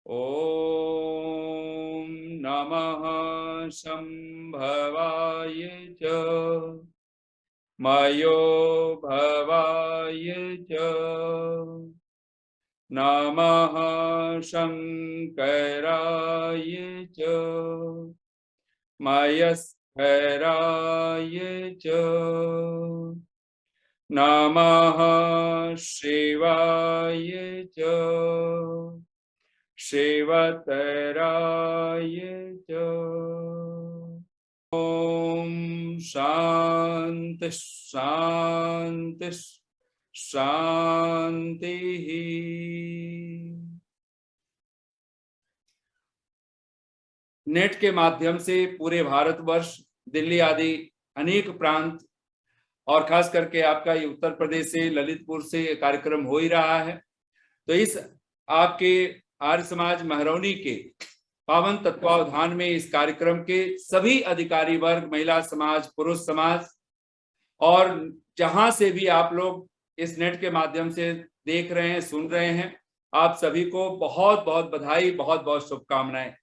ॐ नमः शम्भवाय च मयो भवाय च नमः शङ्कराय च मयस्कराय च नमः शिवाय च शिवतराय च। ओम शांति शांति शांति। नेट के माध्यम से पूरे भारतवर्ष, दिल्ली आदि अनेक प्रांत और खास करके आपका ये उत्तर प्रदेश से ललितपुर से कार्यक्रम हो ही रहा है। तो इस आपके आर्य समाज महरौनी के पावन तत्वावधान में इस कार्यक्रम के सभी अधिकारी वर्ग, महिला समाज, पुरुष समाज और जहां से भी आप लोग इस नेट के माध्यम से देख रहे हैं, सुन रहे हैं, आप सभी को बहुत बहुत बधाई, बहुत बहुत शुभकामनाएं।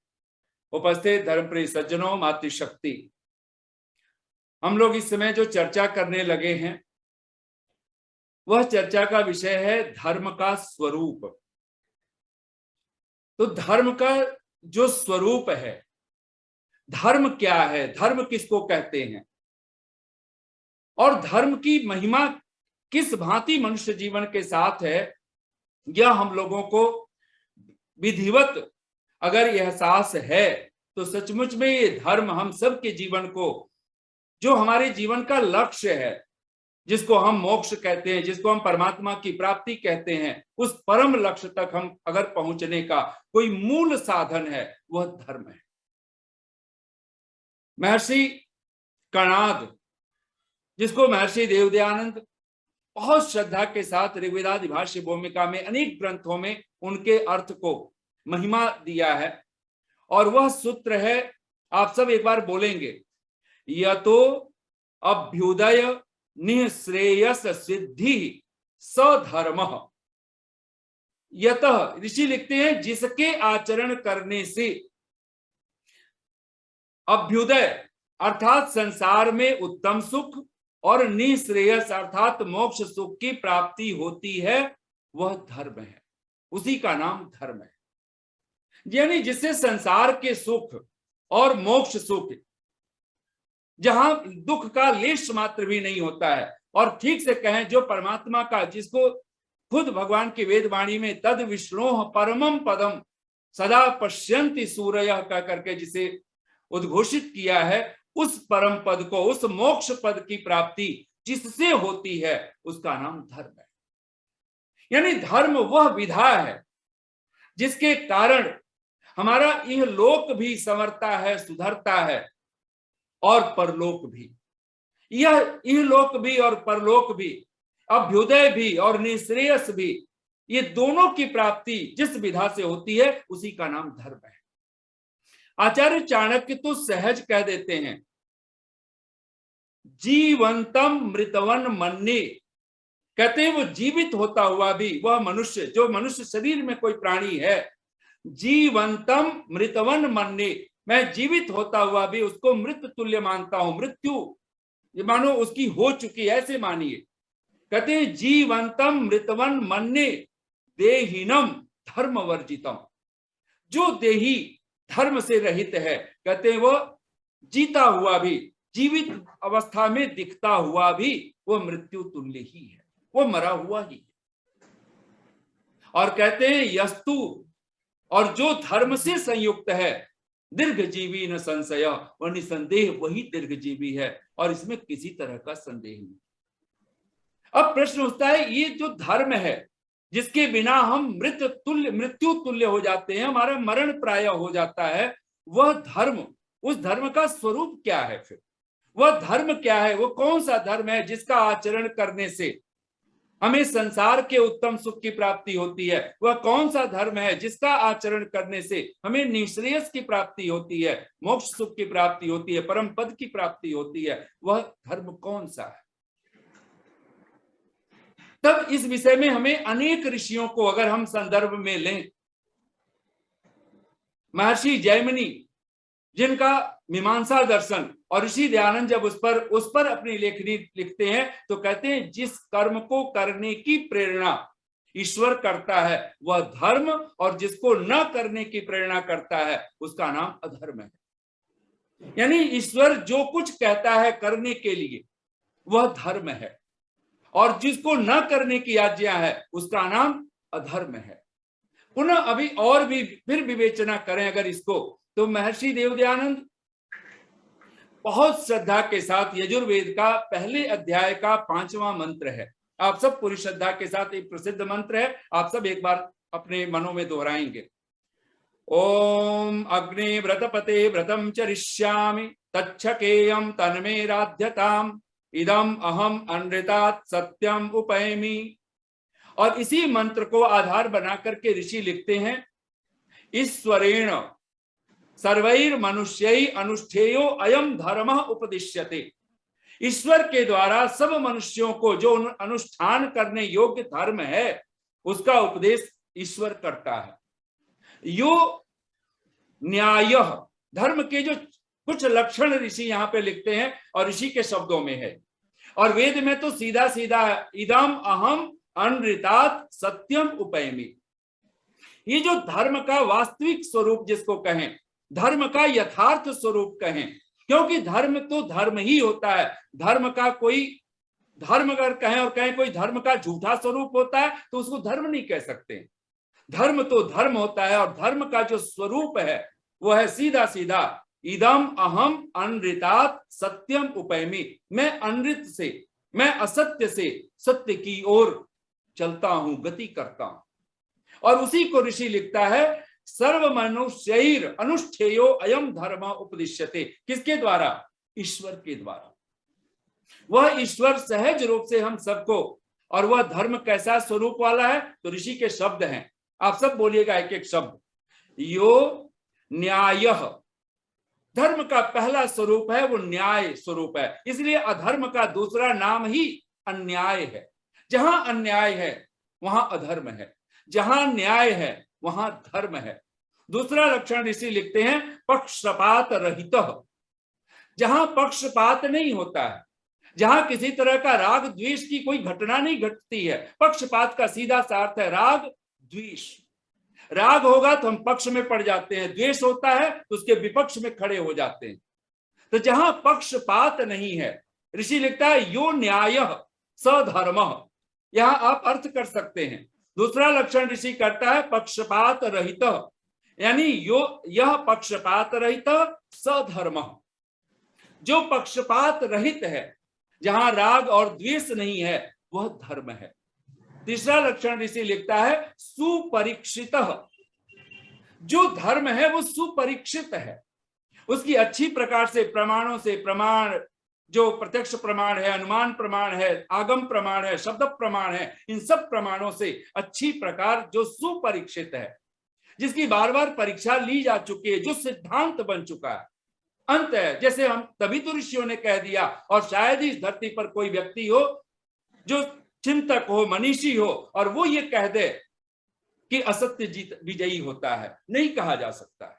उपस्थित धर्मप्रिय सज्जनों, मातृशक्ति, हम लोग इस समय जो चर्चा करने लगे हैं वह चर्चा का विषय है धर्म का स्वरूप। तो धर्म का जो स्वरूप है, धर्म क्या है, धर्म किसको कहते हैं और धर्म की महिमा किस भांति मनुष्य जीवन के साथ है, यह हम लोगों को विधिवत अगर एहसास है तो सचमुच में ये धर्म हम सबके जीवन को, जो हमारे जीवन का लक्ष्य है, जिसको हम मोक्ष कहते हैं, जिसको हम परमात्मा की प्राप्ति कहते हैं, उस परम लक्ष्य तक हम अगर पहुंचने का कोई मूल साधन है वह धर्म है। महर्षि कणाद, जिसको महर्षि देवदयानंद बहुत श्रद्धा के साथ ऋग्वेदादि भाष्य भूमिका में अनेक ग्रंथों में उनके अर्थ को महिमा दिया है और वह सूत्र है, आप सब एक बार बोलेंगे, यतो अभ्युदय निःश्रेयस सिद्धि सधर्मः। यतः, ऋषि लिखते हैं, जिसके आचरण करने से अभ्युदय अर्थात संसार में उत्तम सुख और निःश्रेयस अर्थात मोक्ष सुख की प्राप्ति होती है, वह धर्म है, उसी का नाम धर्म है। यानी जिससे संसार के सुख और मोक्ष सुख, जहां दुख का लेश मात्र भी नहीं होता है, और ठीक से कहें जो परमात्मा का, जिसको खुद भगवान की वेदवाणी में तद विष्णोः परमं पदम सदा पश्यन्ति सूरयः कह करके जिसे उद्घोषित किया है, उस परम पद को, उस मोक्ष पद की प्राप्ति जिससे होती है, उसका नाम धर्म है। यानी धर्म वह विधा है जिसके कारण हमारा यह लोक भी संवरता है, सुधरता है, और परलोक भी। यह लोक भी और परलोक भी, अभ्युदय भी और निःश्रेयस भी, ये दोनों की प्राप्ति जिस विधा से होती है उसी का नाम धर्म है। आचार्य चाणक्य तो सहज कह देते हैं, जीवंतम मृतवन मन्ये, कहते हैं वो जीवित होता हुआ भी, वह मनुष्य, जो मनुष्य शरीर में कोई प्राणी है, जीवंतम मृतवन मन्ये, मैं जीवित होता हुआ भी उसको मृत तुल्य मानता हूं। मृत्यु ये मानो उसकी हो चुकी, ऐसे मानिए। कहते हैं जीवंतम मृतवन मन्ये देहिनम धर्म वर्जितम, जो देही धर्म से रहित है, कहते हैं वो जीता हुआ भी, जीवित अवस्था में दिखता हुआ भी वो मृत्यु तुल्य ही है, वो मरा हुआ ही है। और कहते हैं यस्तु, और जो धर्म से संयुक्त है, दीर्घ जीवी न संशय, और निसंदेह वही दीर्घ जीवी है, और इसमें किसी तरह का संदेह नहीं। अब प्रश्न उठता है, ये जो धर्म है जिसके बिना हम मृत्यु तुल्य हो जाते हैं, हमारा मरण प्राय हो जाता है, वह धर्म, उस धर्म का स्वरूप क्या है? फिर वह धर्म क्या है? वो कौन सा धर्म है जिसका आचरण करने से हमें संसार के उत्तम सुख की प्राप्ति होती है? वह कौन सा धर्म है जिसका आचरण करने से हमें निःश्रेयस की प्राप्ति होती है, मोक्ष सुख की प्राप्ति होती है, परम पद की प्राप्ति होती है? वह धर्म कौन सा है? तब इस विषय में हमें अनेक ऋषियों को अगर हम संदर्भ में लें महर्षि जैमिनी जिनका मीमांसा दर्शन, और ऋषि दयानंद जब उस पर अपनी लेखनी लिखते हैं तो कहते हैं जिस कर्म को करने की प्रेरणा ईश्वर करता है वह धर्म, और जिसको न करने की प्रेरणा करता है उसका नाम अधर्म है। यानी ईश्वर जो कुछ कहता है करने के लिए वह धर्म है, और जिसको न करने की आज्ञा है उसका नाम अधर्म है। पुनः अभी और भी फिर विवेचना करें अगर इसको, तो महर्षि देवदयानंद बहुत श्रद्धा के साथ यजुर्वेद का पहले अध्याय का 5वां मंत्र है, आप सब पूरी श्रद्धा के साथ, एक प्रसिद्ध मंत्र है, आप सब एक बार अपने मनों में दोहराएंगे। ओम अग्नि व्रतपते व्रतम चरिष्यामि तच्छकेयम तन्मे राध्यताम इदम अहम अनृतात् सत्यम उपैमि। और इसी मंत्र को आधार बना करके ऋषि लिखते हैं, ईश्वरेण सर्वैर मनुष्यै अनुष्ठेयो अयम धर्मः उपदिश्यते। ईश्वर के द्वारा सब मनुष्यों को जो अनुष्ठान करने योग्य धर्म है उसका उपदेश ईश्वर करता है। यो न्याय, धर्म के जो कुछ लक्षण ऋषि यहाँ पे लिखते हैं और ऋषि के शब्दों में है, और वेद में तो सीधा सीधा इदम अहम अनृतात् सत्यम उपैमि। ये जो धर्म का वास्तविक स्वरूप जिसको कहें, धर्म का यथार्थ स्वरूप कहें, क्योंकि धर्म तो धर्म ही होता है। धर्म का कोई धर्म अगर कहें और कहें कोई धर्म का झूठा स्वरूप होता है तो उसको धर्म नहीं कह सकते। धर्म तो धर्म होता है, और धर्म का जो स्वरूप है वो है सीधा सीधा इदम अहम अनृतात् सत्यम उपैमि। मैं अनृत से, मैं असत्य से सत्य की ओर चलता हूं, गति करता हूं। और उसी को ऋषि लिखता है, सर्व मनुष्यैर अनुष्ठेयो अयम धर्म उपदिश्यते। किसके द्वारा? ईश्वर के द्वारा। वह ईश्वर सहज रूप से हम सबको, और वह धर्म कैसा स्वरूप वाला है तो ऋषि के शब्द हैं, आप सब बोलिएगा एक एक शब्द। यो न्याय, धर्म का पहला स्वरूप है वो न्याय स्वरूप है, इसलिए अधर्म का दूसरा नाम ही अन्याय है। जहां अन्याय है वहां अधर्म है, जहां न्याय है वहां धर्म है। दूसरा लक्षण ऋषि लिखते हैं पक्षपात रहित, जहां पक्षपात नहीं होता है, जहां किसी तरह का राग द्वेष की कोई घटना नहीं घटती है। पक्षपात का सीधा सा अर्थ है राग द्वेष। राग होगा तो हम पक्ष में पड़ जाते हैं, द्वेष होता है तो उसके विपक्ष में खड़े हो जाते हैं। तो जहां पक्षपात नहीं है, ऋषि लिखता है यो न्याय सधर्म, यहां आप अर्थ कर सकते हैं। दूसरा लक्षण ऋषि करता है पक्षपात रहित, यानी यह पक्षपात रहित सधर्म, जो पक्षपात रहित है, जहां राग और द्वेष नहीं है वह धर्म है। तीसरा लक्षण ऋषि लिखता है सुपरीक्षित, जो धर्म है वो सुपरीक्षित है, उसकी अच्छी प्रकार से प्रमाणों से, प्रमाण जो प्रत्यक्ष प्रमाण है, अनुमान प्रमाण है, आगम प्रमाण है, शब्द प्रमाण है, इन सब प्रमाणों से अच्छी प्रकार जो सुपरीक्षित है, जिसकी बार बार परीक्षा ली जा चुकी है, जो सिद्धांत बन चुका है, अंत है। जैसे हम तभी तो ऋषियों ने कह दिया, और शायद ही इस धरती पर कोई व्यक्ति हो जो चिंतक हो, मनीषी हो, और वो ये कह दे कि असत्य जीत विजयी होता है, नहीं कहा जा सकता है।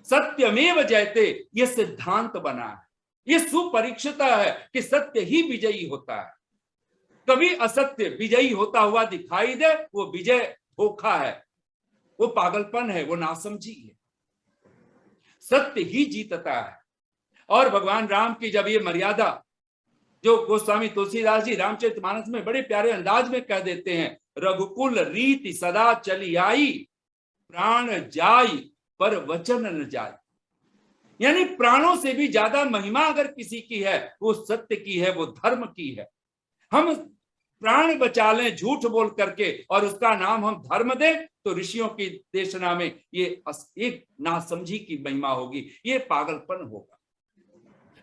सत्यमेव जयते ये सिद्धांत बना है, ये सुपरीक्षित है कि सत्य ही विजयी होता है। कभी असत्य विजयी होता हुआ दिखाई दे, वो विजय धोखा है, वो पागलपन है, वो नासमझी है। सत्य ही जीतता है। और भगवान राम की जब ये मर्यादा जो गोस्वामी तुलसीदास जी रामचरितमानस में बड़े प्यारे अंदाज में कह देते हैं, रघुकुल रीति सदा चली आई, प्राण जाई पर वचन न जाए। यानी प्राणों से भी ज्यादा महिमा अगर किसी की है वो सत्य की है, वो धर्म की है। हम प्राण बचा लें झूठ बोल करके और उसका नाम हम धर्म दें तो ऋषियों की देशना में ये एक नासमझी की महिमा होगी, ये पागलपन होगा।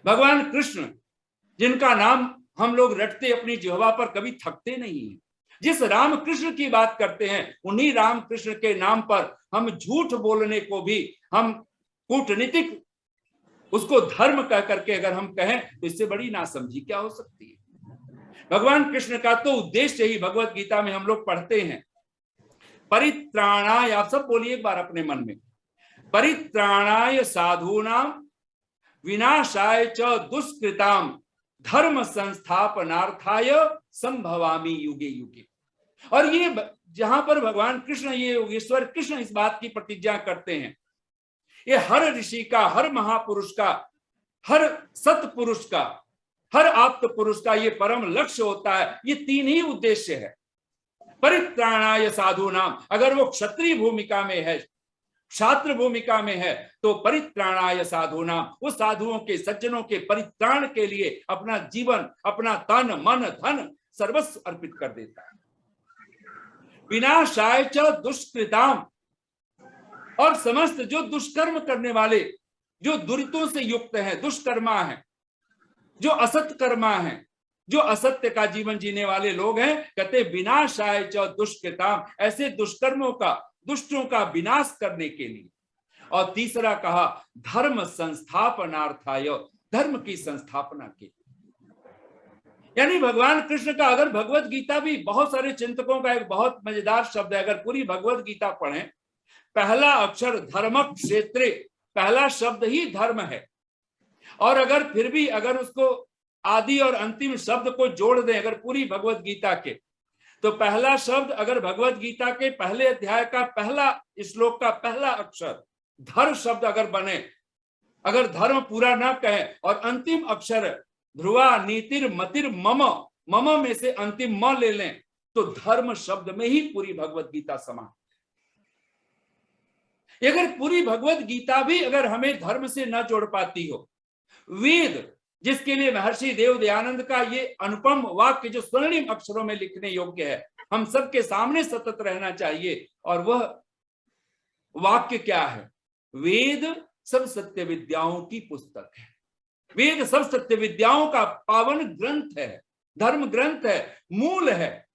भगवान कृष्ण जिनका नाम हम लोग रटते अपनी जिह्वा पर कभी थकते नहीं है, जिस राम कृष्ण की बात करते हैं उन्हीं राम कृष्ण के नाम पर हम झूठ बोलने को भी हम कूटनीतिक उसको धर्म कह करके अगर हम कहें तो इससे बड़ी नासमझी क्या हो सकती है। भगवान कृष्ण का तो उद्देश्य ही भगवत गीता में हम लोग पढ़ते हैं, परित्राणाय, आप सब बोलिए एक बार अपने मन में, परित्राणाय साधूनां विनाशाय च दुष्कृताम धर्म संस्थापनार्थाय संभवामि युगे युगे। और ये जहां पर भगवान कृष्ण, ये योगेश्वर कृष्ण इस बात की प्रतिज्ञा करते हैं, ये हर ऋषि का, हर महापुरुष का, हर सत्पुरुष का, हर आप्त पुरुष का ये परम लक्ष्य होता है। ये तीन ही उद्देश्य है। परित्राणाय साधूनाम, अगर वो क्षत्रिय भूमिका में है, छात्र भूमिका में है, तो परित्राणाय साधूनाम, उस साधुओं के, सज्जनों के परित्राण के लिए अपना जीवन, अपना तन मन धन सर्वस्व अर्पित कर देता है। विनाशाय च दुष्कृताम, और समस्त जो दुष्कर्म करने वाले, जो दुरितों से युक्त हैं, दुष्कर्मा हैं, जो असत कर्मा हैं, जो असत्य का जीवन जीने वाले लोग हैं, कहते विनाशाय च दुष्कृताम, ऐसे दुष्कर्मों का, दुष्टों का विनाश करने के लिए। और तीसरा कहा धर्म संस्थापनार्थाय, धर्म की संस्थापना के लिए। यानी भगवान कृष्ण का, अगर भगवत गीता भी बहुत सारे चिंतकों का एक बहुत मजेदार शब्द है, अगर पूरी भगवत गीता पढ़ें, पहला अक्षर धर्म क्षेत्रे, पहला शब्द ही धर्म है। और अगर फिर भी अगर उसको आदि और अंतिम शब्द को जोड़ दें अगर पूरी भगवत गीता के, तो पहला शब्द अगर भगवत गीता के पहले अध्याय का पहला श्लोक का पहला अक्षर धर शब्द अगर बने, अगर धर्म पूरा ना कहे, और अंतिम अक्षर ध्रुवा नीतिर मतिर मम, मम में से अंतिम म ले लें, तो धर्म शब्द में ही पूरी भगवत गीता समा। अगर पूरी भगवत गीता भी अगर हमें धर्म से न जोड़ पाती हो, वेद जिसके लिए महर्षि देव दयानंद का ये अनुपम वाक्य जो स्वर्णिम अक्षरों में लिखने योग्य है, हम सबके सामने सतत रहना चाहिए, और वह वाक्य क्या है? वेद सब सत्य विद्याओं की पुस्तक है। वेद सब सत्य विद्याओं का पावन ग्रंथ है, धर्म ग्रंथ है, मूल है।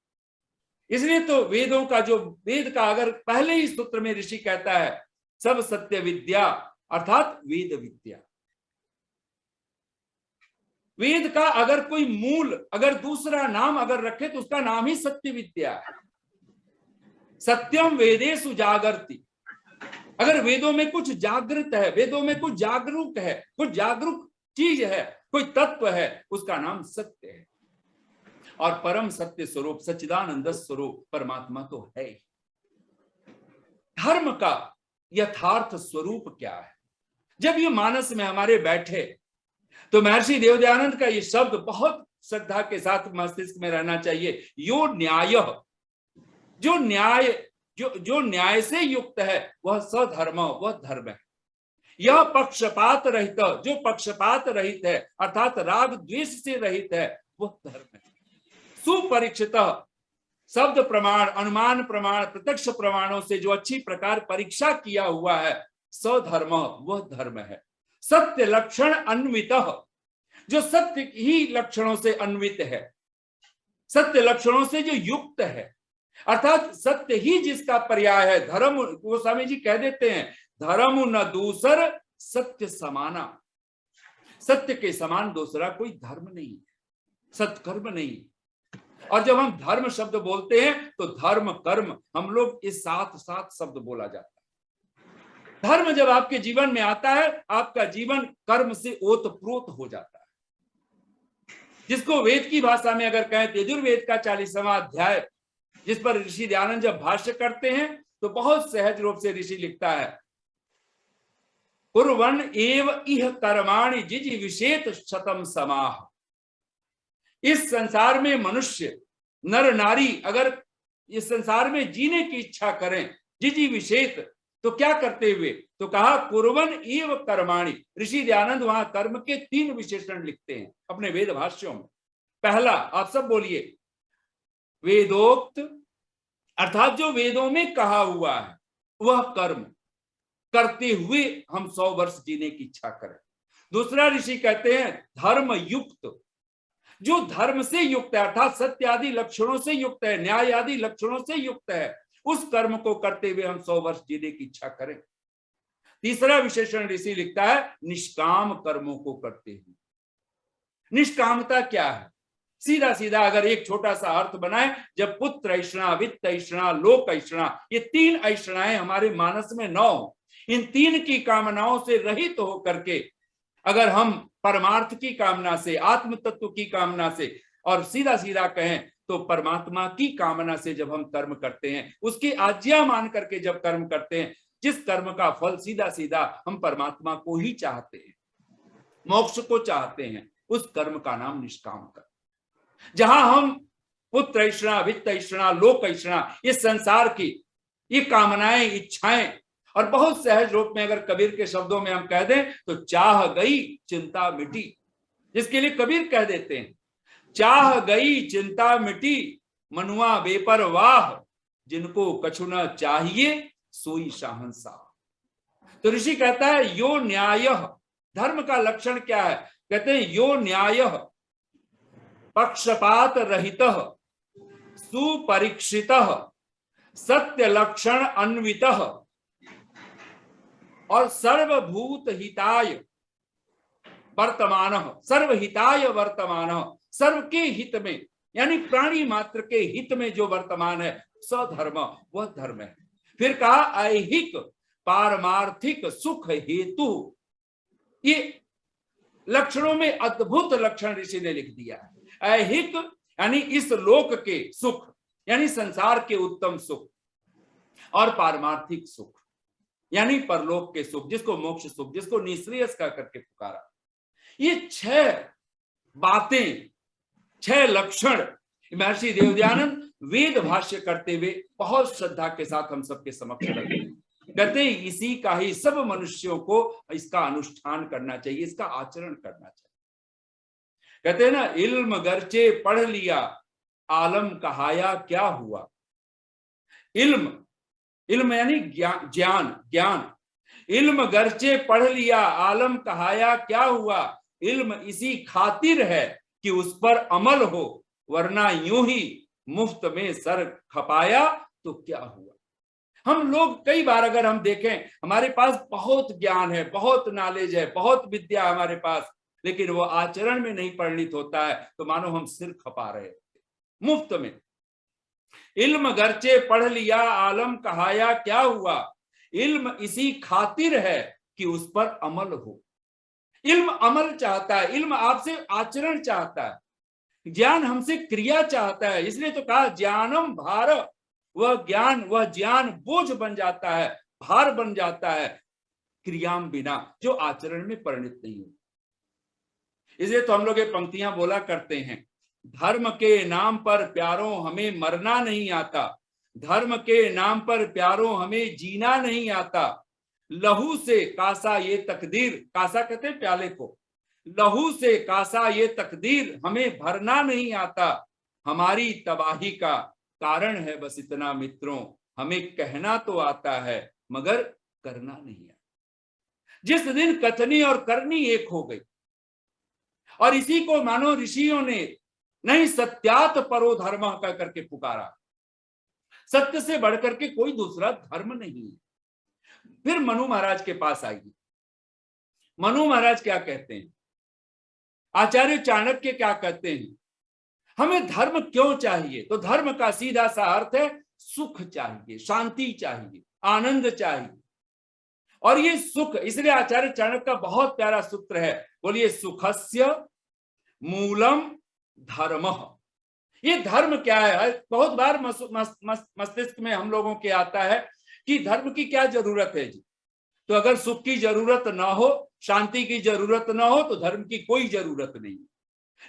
इसलिए तो वेदों का जो, वेद का अगर पहले ही सूत्र में ऋषि कहता है सब सत्य विद्या, अर्थात वेद विद्या। वेद का अगर कोई मूल, अगर दूसरा नाम अगर रखे तो उसका नाम ही सत्य विद्या है। सत्यम वेदेषु जागर्ति, अगर वेदों में कुछ जागृत है, वेदों में कुछ जागरूक है, कुछ जागरूक चीज है, कोई तत्व है, उसका नाम सत्य है। और परम सत्य स्वरूप, सच्चिदानंद स्वरूप परमात्मा तो है ही। धर्म का यथार्थ स्वरूप क्या है? जब ये मानस में हमारे बैठे, तो महर्षि देवदयानंद का ये शब्द बहुत श्रद्धा के साथ मस्तिष्क में रहना चाहिए। यो न्याय, जो न्याय, जो न्याय से युक्त है वह सधर्म, वह धर्म है। यह पक्षपात रहित, जो पक्षपात रहित है अर्थात राग द्वेष से रहित है, वह धर्म है। सुपरीक्षित, शब्द प्रमाण, अनुमान प्रमाण, प्रत्यक्ष प्रमाणों से जो अच्छी प्रकार परीक्षा किया हुआ है, सधर्म, वह धर्म है। सत्य लक्षण अन्वित, जो सत्य ही लक्षणों से अन्वित है, सत्य लक्षणों से जो युक्त है, अर्थात सत्य ही जिसका पर्याय है। धर्म, गोस्वामी जी कह देते हैं धर्म न दूसर सत्य समाना, सत्य के समान दूसरा कोई धर्म नहीं है, सत्कर्म नहीं। और जब हम धर्म शब्द बोलते हैं तो धर्म कर्म हम लोग इस साथ साथ शब्द बोला जाता है। धर्म जब आपके जीवन में आता है, आपका जीवन कर्म से ओतप्रोत हो जाता है। जिसको वेद की भाषा में अगर कहें, यजुर्वेद का 40वां अध्याय जिस पर ऋषि दयानंद जब भाष्य करते हैं, तो बहुत सहज रूप से ऋषि लिखता है, कुर्वन् एव इह कर्माणि जिजीविषेत शतम समाह। इस संसार में मनुष्य, नर नारी अगर इस संसार में जीने की इच्छा करें, जिजीविषेत, तो क्या करते हुए? तो कहा कुर्वन् एव कर्माणि। ऋषि दयानंद वहां कर्म के 3 विशेषण लिखते हैं अपने वेद भाष्यों में। पहला, आप सब बोलिए, वेदोक्त, अर्थात जो वेदों में कहा हुआ है वह कर्म करते हुए हम 100 वर्ष जीने की इच्छा करें। दूसरा ऋषि कहते हैं धर्म युक्त, जो धर्म से युक्त है अर्थात सत्य आदि लक्षणों से युक्त है, न्याय आदि लक्षणों से युक्त है, उस कर्म को करते हुए हम 100 वर्ष जीने की इच्छा करें। तीसरा विशेषण ऋषि लिखता है निष्काम कर्मों को करते हुए। निष्कामता क्या है? सीधा सीधा अगर एक छोटा सा अर्थ बनाए, जब पुत्र ऐषणा, वित्त ऐषणा, लोक ऐषणा, ये 3 ऐषणाएं हमारे मानस में न हो, इन तीन की कामनाओं से रहित तो होकर के अगर हम परमार्थ की कामना से, आत्म तत्व की कामना से, और सीधा सीधा कहें तो परमात्मा की कामना से जब हम कर्म करते हैं, उसकी आज्ञा मान करके जब कर्म करते हैं, जिस कर्म का फल सीधा सीधा हम परमात्मा को ही चाहते हैं, मोक्ष को चाहते हैं, उस कर्म का नाम निष्काम कर्म। जहां हम पुत्र ऐषणा, वित्त ऐषणा, लोक ऐषणा, ये संसार की ये कामनाएं, इच्छाएं, और बहुत सहज रूप में अगर कबीर के शब्दों में हम कह दें तो चाह गई चिंता मिटी, जिसके लिए कबीर कह देते हैं चाह गई चिंता मिटी, मनुआ बेपरवाह, जिनको कछु न चाहिए सोई शाहंशाह। तो ऋषि कहता है यो न्याय, धर्म का लक्षण क्या है? कहते हैं यो न्याय पक्षपात रहित सुपरीक्षित सत्य लक्षण अन्वित और सर्वभूत हिताय वर्तमान, सर्वहिताय वर्तमान, सर्व के हित में यानी प्राणी मात्र के हित में जो वर्तमान है सधर्म, वह धर्म है। फिर कहा ऐहिक पारमार्थिक सुख हेतु, ये लक्षणों में अद्भुत लक्षण ऋषि ने लिख दिया है। ऐहिक यानी इस लोक के सुख, यानी संसार के उत्तम सुख, और पारमार्थिक सुख यानी परलोक के सुख, जिसको मोक्ष सुख, जिसको निःश्रेयस का करके पुकारा। ये 6 बातें, 6 लक्षण महर्षि देवदयानंद वेद भाष्य करते हुए बहुत श्रद्धा के साथ हम सबके समक्ष रखते हैं। कहते हैं इसी का ही सब मनुष्यों को इसका अनुष्ठान करना चाहिए, इसका आचरण करना चाहिए। कहते हैं ना, इल्म गरचे पढ़ लिया आलम कहाया क्या हुआ। इल्म, इल्म यानी ज्ञान, ज्ञान। इल्म गरचे पढ़ लिया आलम कहाया क्या हुआ, इल्म इसी खातिर है कि उस पर अमल हो, वरना यूं ही मुफ्त में सर खपाया तो क्या हुआ। हम लोग कई बार अगर हम देखें, हमारे पास बहुत ज्ञान है, बहुत नॉलेज है, बहुत विद्या हमारे पास, लेकिन वो आचरण में नहीं परिणित होता है तो मानो हम सिर खपा रहे मुफ्त में। इल्म गरचे पढ़ लिया आलम कहाया क्या हुआ, इल्म इसी खातिर है कि उस पर अमल हो। इल्म अमल चाहता है, इल्म आपसे आचरण चाहता है, ज्ञान हमसे क्रिया चाहता है। इसलिए तो कहा ज्ञानम भार, वह ज्ञान, वह ज्ञान बोझ बन जाता है, भार बन जाता है क्रियाम बिना, जो आचरण में परिणित नहीं हो। इसलिए तो हम लोग ये पंक्तियां बोला करते हैं, धर्म के नाम पर प्यारों हमें मरना नहीं आता, धर्म के नाम पर प्यारों हमें जीना नहीं आता, लहू से कासा ये तकदीर, कासा कहते हैं प्याले को, लहू से कासा ये तकदीर हमें भरना नहीं आता, हमारी तबाही का कारण है बस इतना मित्रों, हमें कहना तो आता है मगर करना नहीं आता। जिस दिन कथनी और करनी एक हो गई, और इसी को मानो ऋषियों ने नहीं सत्यात परो धर्म का करके पुकारा, सत्य से बढ़कर के कोई दूसरा धर्म नहीं है। फिर मनु महाराज के पास आइए, मनु महाराज क्या कहते हैं, आचार्य चाणक्य क्या कहते हैं, हमें धर्म क्यों चाहिए? तो धर्म का सीधा सा अर्थ है सुख चाहिए, शांति चाहिए, आनंद चाहिए। और ये सुख, इसलिए आचार्य चाणक्य का बहुत प्यारा सूत्र है, बोलिए सुखस्य मूलम धर्मः। ये धर्म क्या है? बहुत बार मस्तिष्क में हम लोगों के आता है कि धर्म की क्या जरूरत है जी, तो अगर सुख की जरूरत ना हो, शांति की जरूरत ना हो तो धर्म की कोई जरूरत नहीं।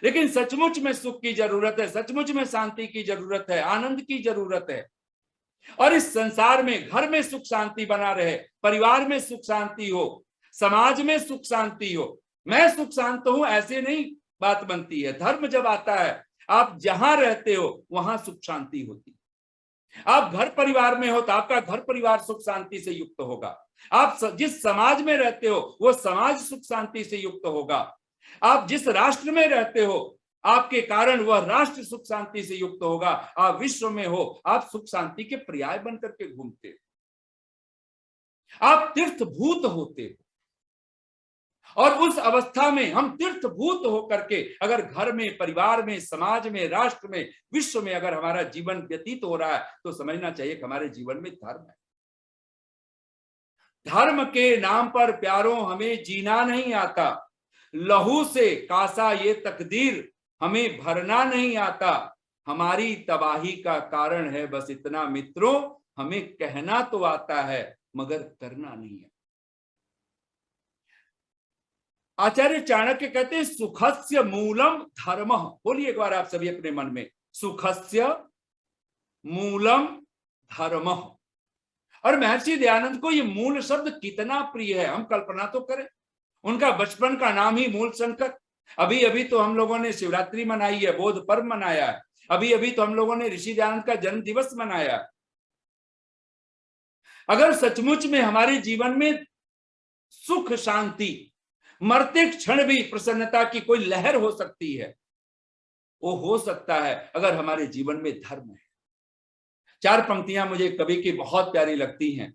लेकिन सचमुच में सुख की जरूरत है, सचमुच में शांति की जरूरत है, आनंद की जरूरत है। और इस संसार में घर में सुख शांति बना रहे, परिवार में सुख शांति हो, समाज में सुख शांति हो, मैं सुख शांत हूं ऐसे नहीं बात बनती है। धर्म जब आता है, आप जहां रहते हो वहां सुख शांति होती। आप घर परिवार में हो तो आपका घर परिवार सुख शांति से युक्त होगा, आप जिस समाज में रहते हो वो समाज सुख शांति से युक्त होगा, आप जिस राष्ट्र में रहते हो आपके कारण वह राष्ट्र सुख शांति से युक्त होगा, आप विश्व में हो आप सुख शांति के पर्याय बनकर के घूमते हो, आप तीर्थभूत होते हो। और उस अवस्था में हम तीर्थभूत होकर के अगर घर में, परिवार में, समाज में, राष्ट्र में, विश्व में अगर हमारा जीवन व्यतीत हो रहा है तो समझना चाहिए कि हमारे जीवन में धर्म है। धर्म के नाम पर प्यारों हमें जीना नहीं आता, लहू से कासा ये तकदीर हमें भरना नहीं आता, हमारी तबाही का कारण है बस इतना मित्रों, हमें कहना तो आता है मगर करना नहीं है। आचार्य चाणक्य कहते हैं सुखस्य मूलम धर्म। बोलिए एक बार आप सभी अपने मन में, सुखस्य मूलम धर्म। और महर्षि दयानंद को ये मूल शब्द कितना प्रिय है, हम कल्पना तो करें। उनका बचपन का नाम ही मूल शंकर। अभी अभी तो हम लोगों ने शिवरात्रि मनाई है, बोध पर्व मनाया है, अभी अभी तो हम लोगों ने ऋषि दयानंद का जन्म दिवस मनाया है। अगर सचमुच में हमारे जीवन में सुख शांति, मरते क्षण भी प्रसन्नता की कोई लहर हो सकती है, वो हो सकता है अगर हमारे जीवन में धर्म है। 4 पंक्तियां मुझे कवि की बहुत प्यारी लगती हैं।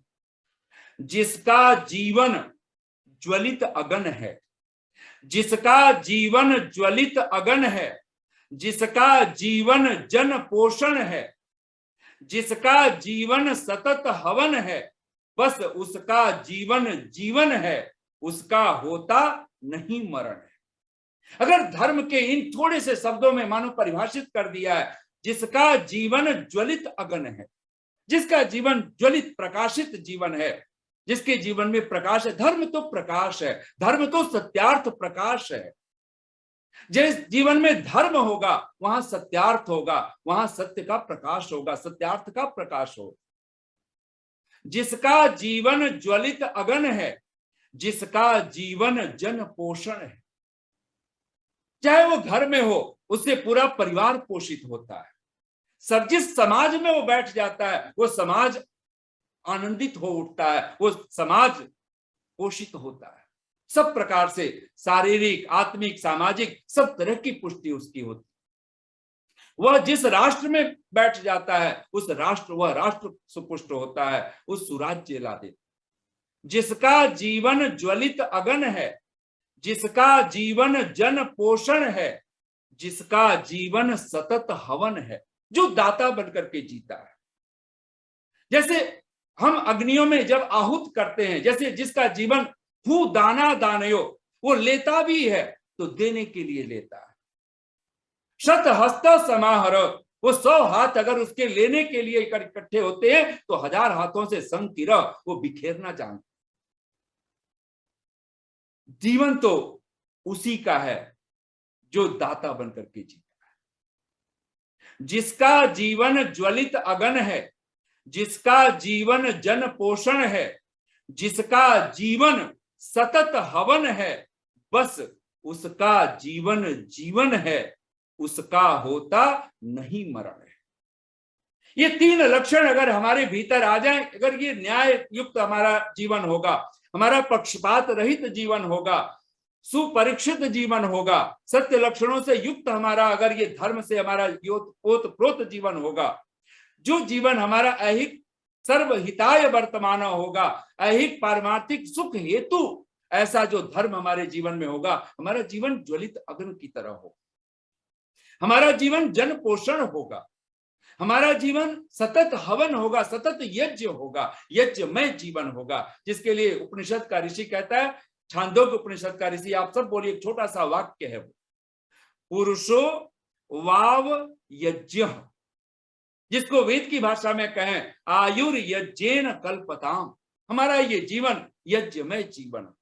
जिसका जीवन ज्वलित अगन है, जिसका जीवन ज्वलित अगन है, जिसका जीवन जन पोषण है, जिसका जीवन सतत हवन है, बस उसका जीवन जीवन है, उसका होता नहीं मरण है। अगर धर्म के इन थोड़े से शब्दों में मानो परिभाषित कर दिया है, जिसका जीवन ज्वलित अगन है, जिसका जीवन ज्वलित प्रकाशित जीवन है, जिसके जीवन में प्रकाश है। धर्म तो प्रकाश है, धर्म तो सत्यार्थ प्रकाश है। जिस जीवन में धर्म होगा वहां सत्यार्थ होगा, वहां सत्य का प्रकाश होगा, सत्यार्थ का प्रकाश होगा। जिसका जीवन ज्वलित अगन है, जिसका जीवन जन पोषण है, चाहे वो घर में हो उससे पूरा परिवार पोषित होता है। सब जिस समाज में वो बैठ जाता है वो समाज आनंदित हो उठता है, वो समाज पोषित होता है। सब प्रकार से शारीरिक, आत्मिक, सामाजिक सब तरह की पुष्टि उसकी होती है। वह जिस राष्ट्र में बैठ जाता है उस राष्ट्र, वह राष्ट्र सुपुष्ट होता है, उस सुराज्य ला देता। जिसका जीवन ज्वलित अगन है, जिसका जीवन जन पोषण है, जिसका जीवन सतत हवन है, जो दाता बनकर के जीता है। जैसे हम अग्नियों में जब आहूत करते हैं, जैसे जिसका जीवन हु दाना दानयो, वो लेता भी है तो देने के लिए लेता है। शत हस्त समाहर, वो 100 हाथ अगर उसके लेने के लिए इकट्ठे होते हैं तो 1000 हाथों से संकिरा वो बिखेरना जानता। जीवन तो उसी का है जो दाता बनकर के जीता है। जिसका जीवन ज्वलित अगन है, जिसका जीवन जन पोषण है, जिसका जीवन सतत हवन है, बस उसका जीवन जीवन है, उसका होता नहीं मरण है। ये 3 लक्षण अगर हमारे भीतर आ जाएं, अगर ये न्याय युक्त हमारा जीवन होगा, हमारा पक्षपात रहित जीवन होगा, सुपरीक्षित जीवन होगा, सत्य लक्षणों से युक्त हमारा अगर ये धर्म से हमारा ओतप्रोत जीवन होगा, जो जीवन हमारा ऐहिक सर्वहिताय वर्तमान होगा, ऐहिक पारमार्थिक सुख हेतु ऐसा जो धर्म हमारे जीवन में होगा, हमारा जीवन ज्वलित अग्नि की तरह होगा, हमारा जीवन जन पोषण होगा, हमारा जीवन सतत हवन होगा, सतत यज्ञ होगा, यज्ञमय जीवन होगा। जिसके लिए उपनिषद का ऋषि कहता है, छांदोग्य उपनिषद का ऋषि, आप सब बोलिए, एक छोटा सा वाक्य है वो, पुरुषो वाव यज्ञ, जिसको वेद की भाषा में कहें आयुर यज्ञेन कल्पताम। हमारा ये जीवन यज्ञमय जीवन,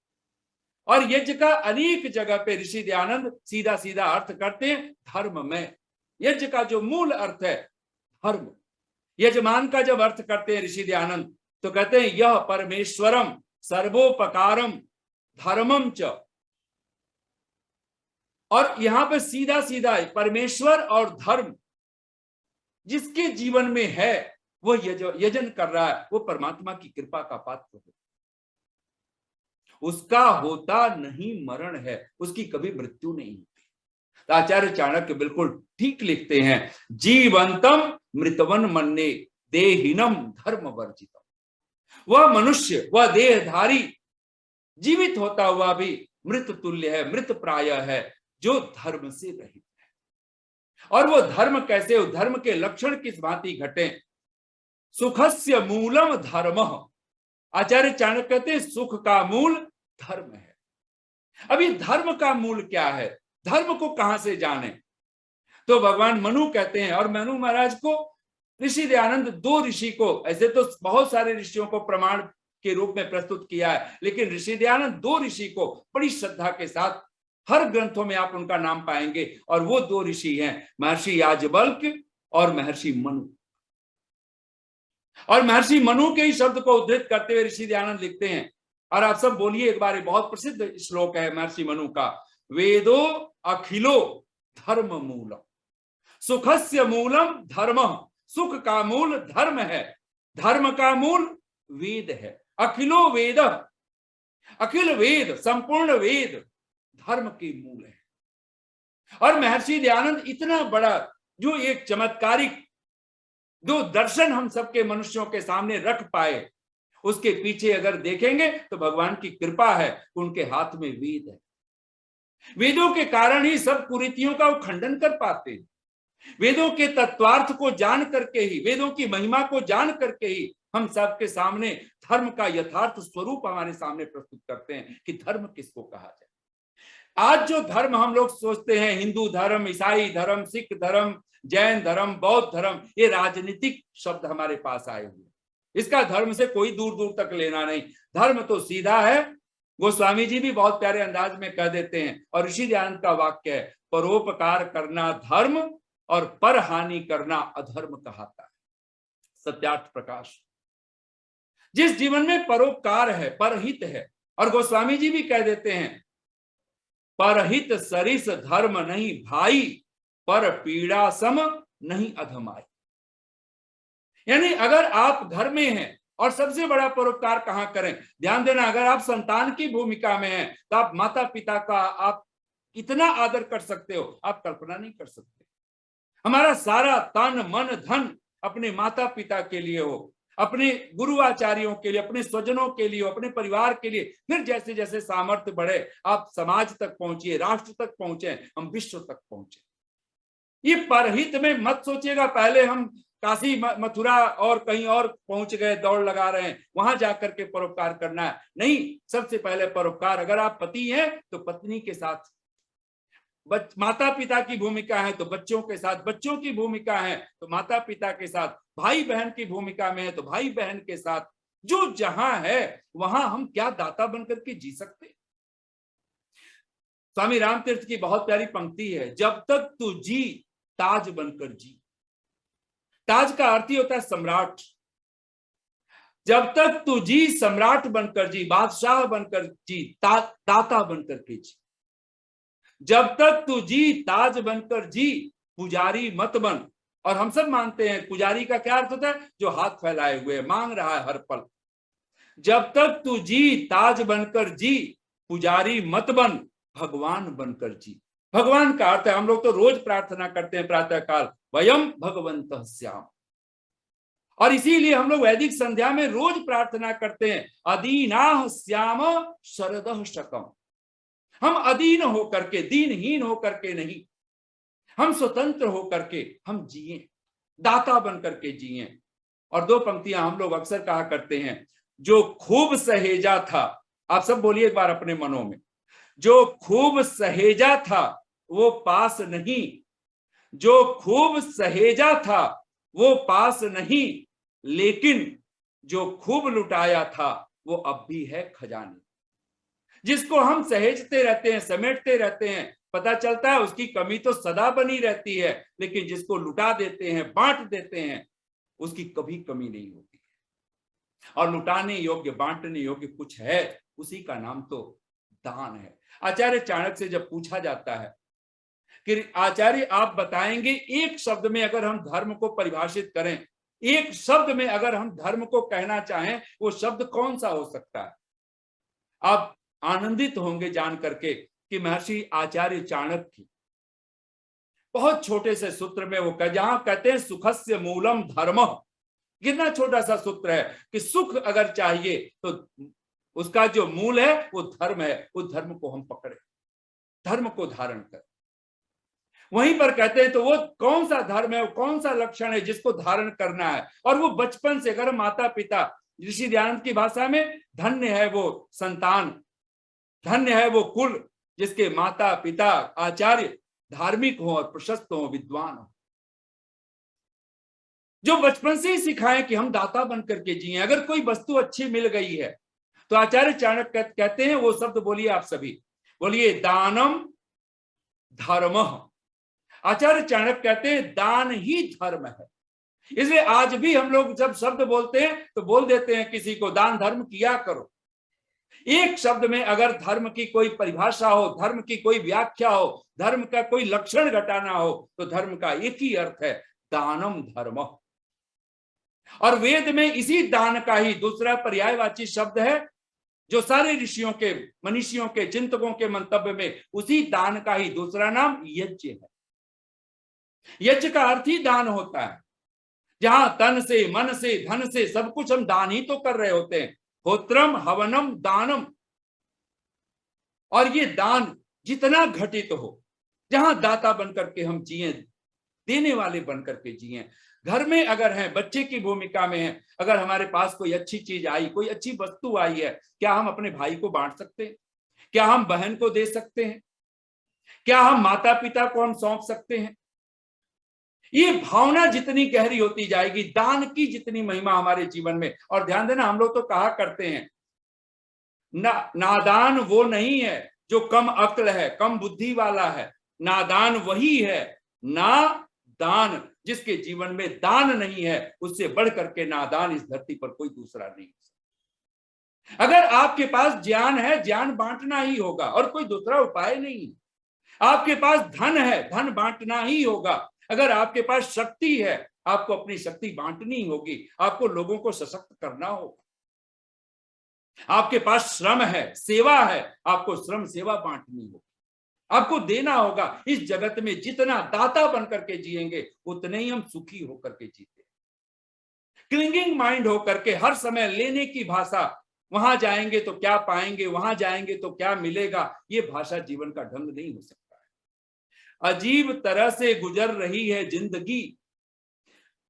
और यज्ञ का अनेक जगह पे ऋषि दयानंद सीधा सीधा अर्थ करते हैं धर्म में। यज्ञ का जो मूल अर्थ है धर्म, यजमान का जब अर्थ करते हैं ऋषि दयानंद तो कहते हैं यह परमेश्वरम सर्वोपकारम धर्मम च। और यहां पे सीधा सीधा परमेश्वर और धर्म जिसके जीवन में है वो यजन कर रहा है, वो परमात्मा की कृपा का पात्र है, उसका होता नहीं मरण है, उसकी कभी मृत्यु नहीं होती। आचार्य चाणक्य बिल्कुल ठीक लिखते हैं, जीवंतम मृतवन मन्ने देहिनम धर्म वर्जितम। वह मनुष्य, वह देहधारी जीवित होता हुआ भी मृत तुल्य है, मृत प्राय है, जो धर्म से रहित है। और वो धर्म कैसे, वो धर्म के लक्षण किस भांति घटे। सुखस्य मूलम धर्म, आचार्य चाणक्य कहते हैं सुख का मूल धर्म है। अब ये धर्म का मूल क्या है, धर्म को कहां से जाने? तो भगवान मनु कहते हैं, और मनु महाराज को ऋषि दयानंद, दो ऋषि को, ऐसे तो बहुत सारे ऋषियों को प्रमाण के रूप में प्रस्तुत किया है, लेकिन ऋषि दयानंद दो ऋषि को बड़ी श्रद्धा के साथ हर ग्रंथों में आप उनका नाम पाएंगे, और वो दो ऋषि हैं महर्षि याज्ञवल्क्य और महर्षि मनु। और महर्षि मनु के ही शब्द को उद्धृत करते हुए ऋषि दयानंद लिखते हैं, और आप सब बोलिए एक बार, बहुत प्रसिद्ध श्लोक है महर्षि मनु का, वेदो अखिलो धर्म मूलम, सुखस्य मूलम धर्म, सुख का मूल धर्म है, धर्म का मूल वेद है। अखिलो वेद, अखिल वेद, संपूर्ण वेद धर्म के मूल है। और महर्षि दयानंद इतना बड़ा जो एक चमत्कारिक जो दर्शन हम सबके मनुष्यों के सामने रख पाए, उसके पीछे अगर देखेंगे तो भगवान की कृपा है, उनके हाथ में वेद है। वेदों के कारण ही सब कुरीतियों का वो खंडन कर पाते हैं। वेदों के तत्वार्थ को जान करके ही, वेदों की महिमा को जान करके ही हम सबके सामने धर्म का यथार्थ स्वरूप हमारे सामने प्रस्तुत करते हैं कि धर्म किसको कहा जाए। आज जो धर्म हम लोग सोचते हैं, हिंदू धर्म, ईसाई धर्म, सिख धर्म, जैन धर्म, बौद्ध धर्म, ये राजनीतिक शब्द हमारे पास आए हुए, इसका धर्म से कोई दूर दूर तक लेना नहीं। धर्म तो सीधा है, गोस्वामी जी भी बहुत प्यारे अंदाज में कह देते हैं, और ऋषि दयानंद का वाक्य है, परोपकार करना धर्म और पर हानि करना अधर्म कहाता है। सत्यार्थ प्रकाश। जिस जीवन में परोपकार है, परहित है, और गोस्वामी जी भी कह देते हैं, परहित सरिस धर्म नहीं भाई, पर पीड़ा सम नहीं अधमाई। यानी अगर आप घर में हैं, और सबसे बड़ा परोपकार कहां करें, ध्यान देना, अगर आप संतान की भूमिका में हैं तो आप माता पिता का आप इतना आदर कर सकते हो, आप कल्पना नहीं कर सकते। हमारा सारा तन मन धन अपने माता पिता के लिए हो, अपने गुरु आचार्यों के लिए, अपने स्वजनों के लिए, अपने परिवार के लिए, फिर जैसे जैसे सामर्थ्य बढ़े आप समाज तक पहुंचिए, राष्ट्र तक पहुंचे, हम विश्व तक पहुंचे। ये परहित में मत सोचिएगा पहले हम काशी मथुरा और कहीं और पहुंच गए, दौड़ लगा रहे हैं, वहां जाकर के परोपकार करना है। नहीं, सबसे पहले परोपकार, अगर आप पति हैं तो पत्नी के साथ, माता पिता की भूमिका है तो बच्चों के साथ, बच्चों की भूमिका है तो माता पिता के साथ, भाई बहन की भूमिका में है तो भाई बहन के साथ, जो जहां है वहां हम क्या दाता बनकर के जी सकते। स्वामी रामतीर्थ की बहुत प्यारी पंक्ति है, जब तक तू जी ताज बनकर जी। ताज का अर्थ ही होता है सम्राट। जब तक तू जी सम्राट बनकर जी, बादशाह बनकर जी, दाता बनकर के जी। जब तक तू जी ताज बनकर जी, पुजारी मत बन। और हम सब मानते हैं पुजारी का क्या अर्थ होता है, जो हाथ फैलाए हुए मांग रहा है हर पल। जब तक तू जी ताज बनकर जी, पुजारी मत बन, भगवान बनकर जी। भगवान का अर्थ है, हम लोग तो रोज प्रार्थना करते हैं प्रातः काल, वयम भगवन्तः स्याम, और इसीलिए हम लोग वैदिक संध्या में रोज प्रार्थना करते हैं, अदीनाः स्याम शरदः शकम। हम अधीन होकर के, दीनहीन होकर के नहीं, हम स्वतंत्र होकर के हम जिए, दाता बनकर के जिए। और दो पंक्तियां हम लोग अक्सर कहा करते हैं, जो खूब सहेजा था, आप सब बोलिए एक बार अपने मनों में, जो खूब सहेजा था वो पास नहीं, जो खूब सहेजा था वो पास नहीं, लेकिन जो खूब लुटाया था वो अब भी है खजाने। जिसको हम सहेजते रहते हैं, समेटते रहते हैं, पता चलता है उसकी कमी तो सदा बनी रहती है, लेकिन जिसको लुटा देते हैं, बांट देते हैं, उसकी कभी कमी नहीं होती है। और लुटाने योग्य, बांटने योग्य कुछ है, उसी का नाम तो दान है। आचार्य चाणक्य से जब पूछा जाता है कि आचार्य आप बताएंगे, एक शब्द में अगर हम धर्म को परिभाषित करें, एक शब्द में अगर हम धर्म को कहना चाहें, वो शब्द कौन सा हो सकता है? आप आनंदित होंगे जान करके कि महर्षि आचार्य चाणक्य की बहुत छोटे से सूत्र में वो जहां कहते हैं सुखस्य मूलम धर्म, कितना छोटा सा सूत्र है कि सुख अगर चाहिए तो उसका जो मूल है वो धर्म है, उस धर्म को हम पकड़े, धर्म को धारण करें। वहीं पर कहते हैं तो वो कौन सा धर्म है, वो कौन सा लक्षण है जिसको धारण करना है। और वो बचपन से, अगर माता पिता ऋषि दयानंद की भाषा में, धन्य है वो संतान, धन्य है वो कुल जिसके माता पिता आचार्य धार्मिक हो और प्रशस्त हो, विद्वान हो, जो बचपन से ही सिखाए कि हम दाता बनकर के जिए। अगर कोई वस्तु अच्छी मिल गई है तो आचार्य चाणक्य कहते हैं, वो शब्द बोलिए आप सभी, बोलिए दानम धर्म। आचार्य चाणक्य कहते हैं दान ही धर्म है। इसलिए आज भी हम लोग जब शब्द बोलते हैं तो बोल देते हैं किसी को, दान धर्म किया करो। एक शब्द में अगर धर्म की कोई परिभाषा हो, धर्म की कोई व्याख्या हो, धर्म का कोई लक्षण घटाना हो, तो धर्म का एक ही अर्थ है, दानम धर्म। और वेद में इसी दान का ही दूसरा पर्यायवाची शब्द है, जो सारे ऋषियों के, मनीषियों के, चिंतकों के मंतव्य में उसी दान का ही दूसरा नाम यज्ञ है। यज्ञ का अर्थ ही दान होता है, जहां तन से, मन से, धन से सब कुछ हम दान ही तो कर रहे होते हैं। होत्रम हवनम दानम। और ये दान जितना घटित हो, जहां दाता बनकर के हम जिए, देने वाले बनकर के जिए। घर में अगर है, बच्चे की भूमिका में है, अगर हमारे पास कोई अच्छी चीज आई, कोई अच्छी वस्तु आई है, क्या हम अपने भाई को बांट सकते हैं? क्या हम बहन को दे सकते हैं? क्या हम माता पिता को हम सौंप सकते हैं? ये भावना जितनी गहरी होती जाएगी, दान की जितनी महिमा हमारे जीवन में। और ध्यान देना, हम लोग तो कहा करते हैं नादान वो नहीं है जो कम अक्ल है, कम बुद्धि वाला है। नादान वही है ना दान जिसके जीवन में दान नहीं है। उससे बढ़ करके नादान इस धरती पर कोई दूसरा नहीं है। अगर आपके पास ज्ञान है, ज्ञान बांटना ही होगा और कोई दूसरा उपाय नहीं। आपके पास धन है, धन बांटना ही होगा। अगर आपके पास शक्ति है, आपको अपनी शक्ति बांटनी होगी, आपको लोगों को सशक्त करना होगा। आपके पास श्रम है, सेवा है, आपको श्रम सेवा बांटनी होगी, आपको देना होगा। इस जगत में जितना दाता बनकर के जिएंगे, उतने ही हम सुखी होकर के जीते। क्लिंगिंग माइंड होकर के हर समय लेने की भाषा, वहां जाएंगे तो क्या पाएंगे, वहां जाएंगे तो क्या मिलेगा, ये भाषा जीवन का ढंग नहीं हो सकता है। अजीब तरह से गुजर रही है जिंदगी।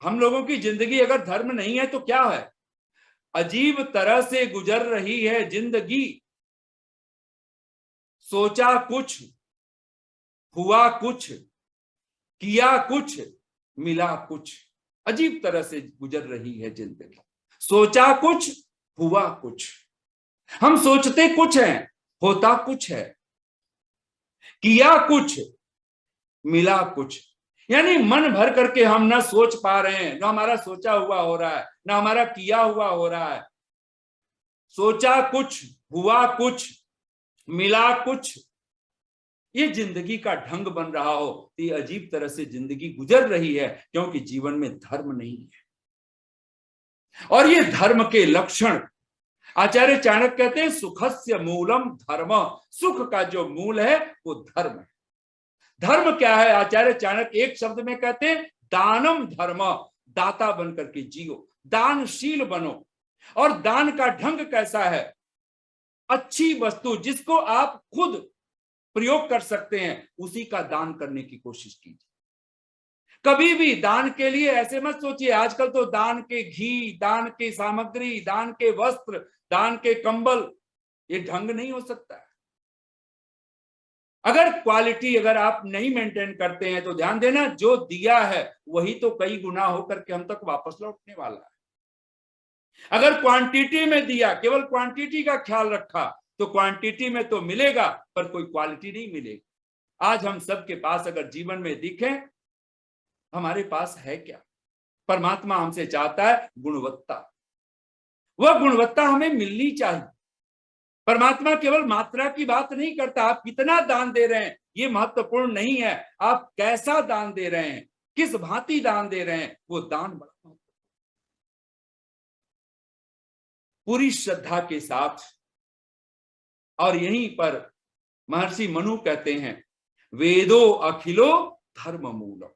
हम लोगों की जिंदगी अगर धर्म नहीं है तो क्या है? अजीब तरह से गुजर रही है जिंदगी, सोचा कुछ, हुआ कुछ, किया कुछ, मिला कुछ। अजीब तरह से गुजर रही है जिंदगी। सोचा कुछ, हुआ कुछ। हम सोचते कुछ हैं, होता कुछ है। किया कुछ, मिला कुछ। यानी मन भर करके हम ना सोच पा रहे हैं, ना हमारा सोचा हुआ हो रहा है, ना हमारा किया हुआ हो रहा है। सोचा कुछ, हुआ कुछ, मिला कुछ, ये जिंदगी का ढंग बन रहा हो तो ये अजीब तरह से जिंदगी गुजर रही है, क्योंकि जीवन में धर्म नहीं है। और ये धर्म के लक्षण आचार्य चाणक्य कहते हैं, सुखस्य मूलम धर्म। सुख का जो मूल है वो धर्म है। धर्म क्या है? आचार्य चाणक्य एक शब्द में कहते हैं, दानम धर्म। दाता बनकर के जियो, दानशील बनो। और दान का ढंग कैसा है? अच्छी वस्तु जिसको आप खुद प्रयोग कर सकते हैं, उसी का दान करने की कोशिश कीजिए। कभी भी दान के लिए ऐसे मत सोचिए, आजकल तो दान के घी, दान की सामग्री, दान के वस्त्र, दान के कंबल, ये ढंग नहीं हो सकता है। अगर क्वालिटी अगर आप नहीं मेंटेन करते हैं तो ध्यान देना, जो दिया है वही तो कई गुना होकर के हम तक वापस लौटने वाला है। अगर क्वांटिटी में दिया, केवल क्वांटिटी का ख्याल रखा, तो क्वांटिटी में तो मिलेगा पर कोई क्वालिटी नहीं मिलेगी। आज हम सबके पास अगर जीवन में दिखे, हमारे पास है क्या? परमात्मा हमसे चाहता है गुणवत्ता। वह गुणवत्ता हमें मिलनी चाहिए। परमात्मा केवल मात्रा की बात नहीं करता, आप कितना दान दे रहे हैं ये महत्वपूर्ण नहीं है, आप कैसा दान दे रहे हैं, किस भांति दान दे रहे हैं, वो दान बड़ा महत्वपूर्ण। पूरी श्रद्धा के साथ। और यहीं पर महर्षि मनु कहते हैं, वेदो अखिलो धर्म मूलम।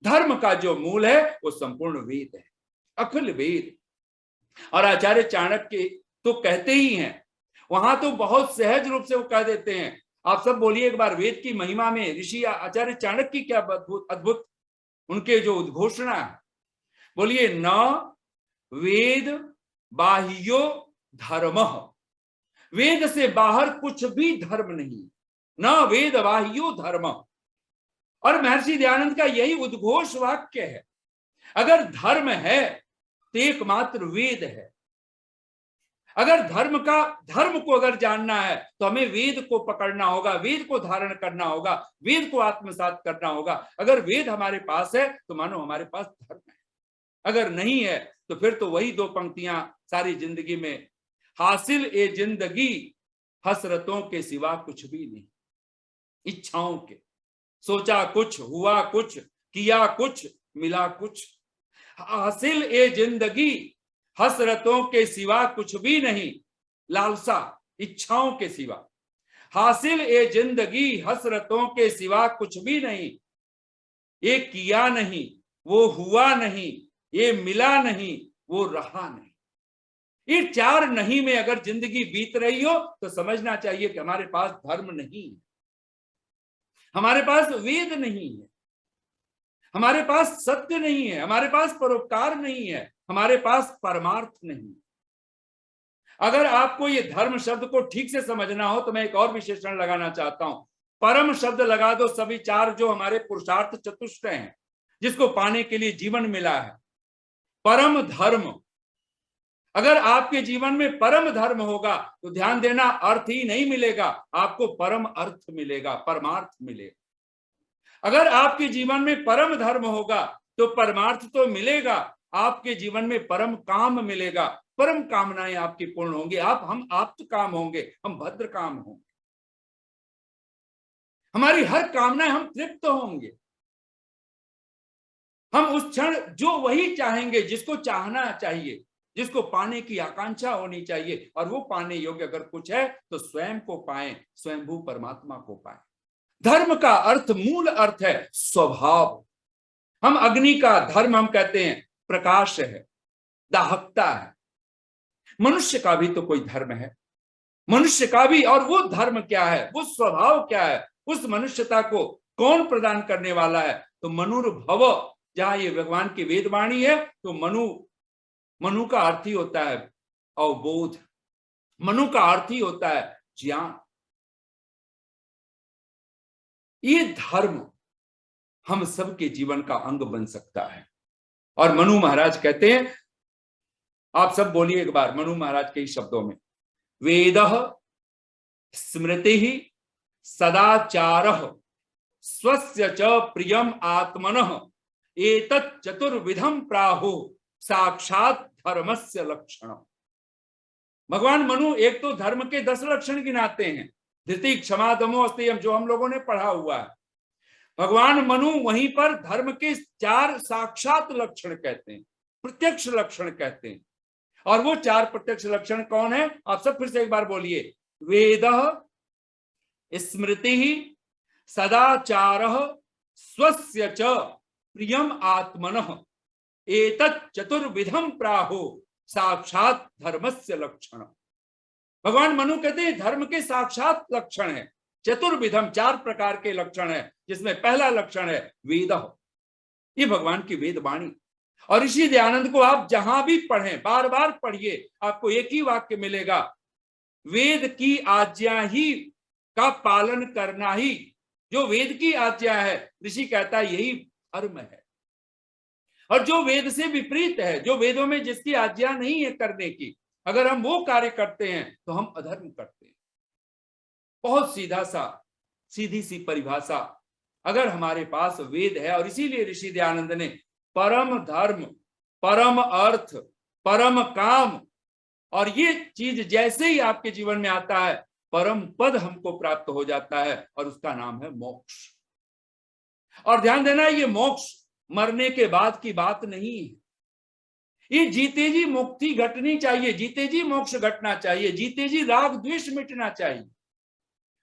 धर्म का जो मूल है वो संपूर्ण वेद है, अखिल वेद। और आचार्य चाणक्य तो कहते ही हैं, वहां तो बहुत सहज रूप से वो कह देते हैं। आप सब बोलिए एक बार, वेद की महिमा में ऋषि आचार्य चाणक्य की क्या अद्भुत उनके जो उद्घोषणा है। बोलिए, न वेद बाह्यो धर्म, वेद से बाहर कुछ भी धर्म नहीं, न वेद बाह्यो धर्म। और महर्षि दयानंद का यही उद्घोष वाक्य है, अगर धर्म है तो एकमात्र वेद है। अगर धर्म को अगर जानना है तो हमें वेद को पकड़ना होगा, वेद को धारण करना होगा, वेद को आत्मसात करना होगा। अगर वेद हमारे पास है तो मानो हमारे पास धर्म है, अगर नहीं है तो फिर तो वही दो पंक्तियां सारी जिंदगी में, हासिल ए जिंदगी हसरतों के सिवा कुछ भी नहीं, इच्छाओं के, सोचा कुछ, हुआ कुछ, किया कुछ, मिला कुछ। हासिल ए जिंदगी हसरतों के सिवा कुछ भी नहीं, लालसा इच्छाओं के सिवा। हासिल ए जिंदगी हसरतों के सिवा कुछ भी नहीं, ये किया नहीं, वो हुआ नहीं, ये मिला नहीं, वो रहा नहीं। ये चार नहीं में अगर जिंदगी बीत रही हो तो समझना चाहिए कि हमारे पास धर्म नहीं है, हमारे पास वेद नहीं है, हमारे पास सत्य नहीं है, हमारे पास परोपकार नहीं है, हमारे पास परमार्थ नहीं। अगर आपको ये धर्म शब्द को ठीक से समझना हो तो मैं एक और विशेषण लगाना चाहता हूं, परम शब्द लगा दो सभी चार जो हमारे पुरुषार्थ चतुष्टय हैं, जिसको पाने के लिए जीवन मिला है। परम धर्म, अगर आपके जीवन में परम धर्म होगा तो ध्यान देना, अर्थ ही नहीं मिलेगा, आपको परम अर्थ मिलेगा, परमार्थ मिलेगा। अगर आपके जीवन में परम धर्म होगा तो परमार्थ तो मिलेगा, आपके जीवन में परम काम मिलेगा, परम कामनाएं आपकी पूर्ण होंगी, हम आप्त काम होंगे, हम भद्र काम होंगे, हमारी हर कामनाएं, हम तृप्त होंगे, हम उस क्षण जो वही चाहेंगे जिसको चाहना चाहिए, जिसको पाने की आकांक्षा होनी चाहिए, और वो पाने योग्य अगर कुछ है तो स्वयं को पाएं, स्वयंभू परमात्मा को पाएं। धर्म का अर्थ, मूल अर्थ है स्वभाव। हम अग्नि का धर्म हम कहते हैं प्रकाश है, दाहकता है। मनुष्य का भी तो कोई धर्म है, मनुष्य का भी, और वो धर्म क्या है, वो स्वभाव क्या है, उस मनुष्यता को कौन प्रदान करने वाला है? तो मनुर्भव, जहां ये भगवान की वेदवाणी है तो मनु का अर्थ ही होता है अवबोध, मनु का अर्थ ही होता है ज्ञान। ये धर्म हम सबके जीवन का अंग बन सकता है। और मनु महाराज कहते हैं, आप सब बोलिए एक बार मनु महाराज के शब्दों में, वेदः स्मृति सदाचारः स्वस्य च प्रियम आत्मनः एतत् चतुर्विधम प्राहु साक्षात धर्मस्य लक्षण। भगवान मनु एक तो धर्म के 10 लक्षण गिनाते हैं, धृति क्षमा दमो अस्तेयम, जो हम लोगों ने पढ़ा हुआ है। भगवान मनु वहीं पर धर्म के 4 साक्षात लक्षण कहते हैं, प्रत्यक्ष लक्षण कहते हैं। और वो 4 प्रत्यक्ष लक्षण कौन है? आप सब फिर से एक बार बोलिए, वेदः स्मृति सदाचारः स्वस्य च प्रियम आत्मनः एतत् चतुर्विधम प्राहु साक्षात धर्मस्य लक्षण। भगवान मनु कहते हैं धर्म के साक्षात लक्षण है चतुर्विधम, 4 प्रकार के लक्षण है, जिसमें पहला लक्षण है वेद। ये भगवान की वेद वाणी। और ऋषि दयानंद को आप जहां भी पढ़ें, बार बार पढ़िए, आपको एक ही वाक्य मिलेगा, वेद की आज्ञा ही का पालन करना ही, जो वेद की आज्ञा है, ऋषि कहता है यही धर्म है। और जो वेद से विपरीत है, जो वेदों में जिसकी आज्ञा नहीं है करने की, अगर हम वो कार्य करते हैं तो हम अधर्म करते हैं। बहुत सीधी सी परिभाषा अगर हमारे पास वेद है, और इसीलिए ऋषि दयानंद ने परम धर्म, परम अर्थ, परम काम, और ये चीज जैसे ही आपके जीवन में आता है, परम पद हमको प्राप्त हो जाता है, और उसका नाम है मोक्ष। और ध्यान देना, ये मोक्ष मरने के बाद की बात नहीं है, ये जीते जी मुक्ति घटनी चाहिए, जीते जी मोक्ष घटना चाहिए, जीते जी राग द्वेष मिटना चाहिए।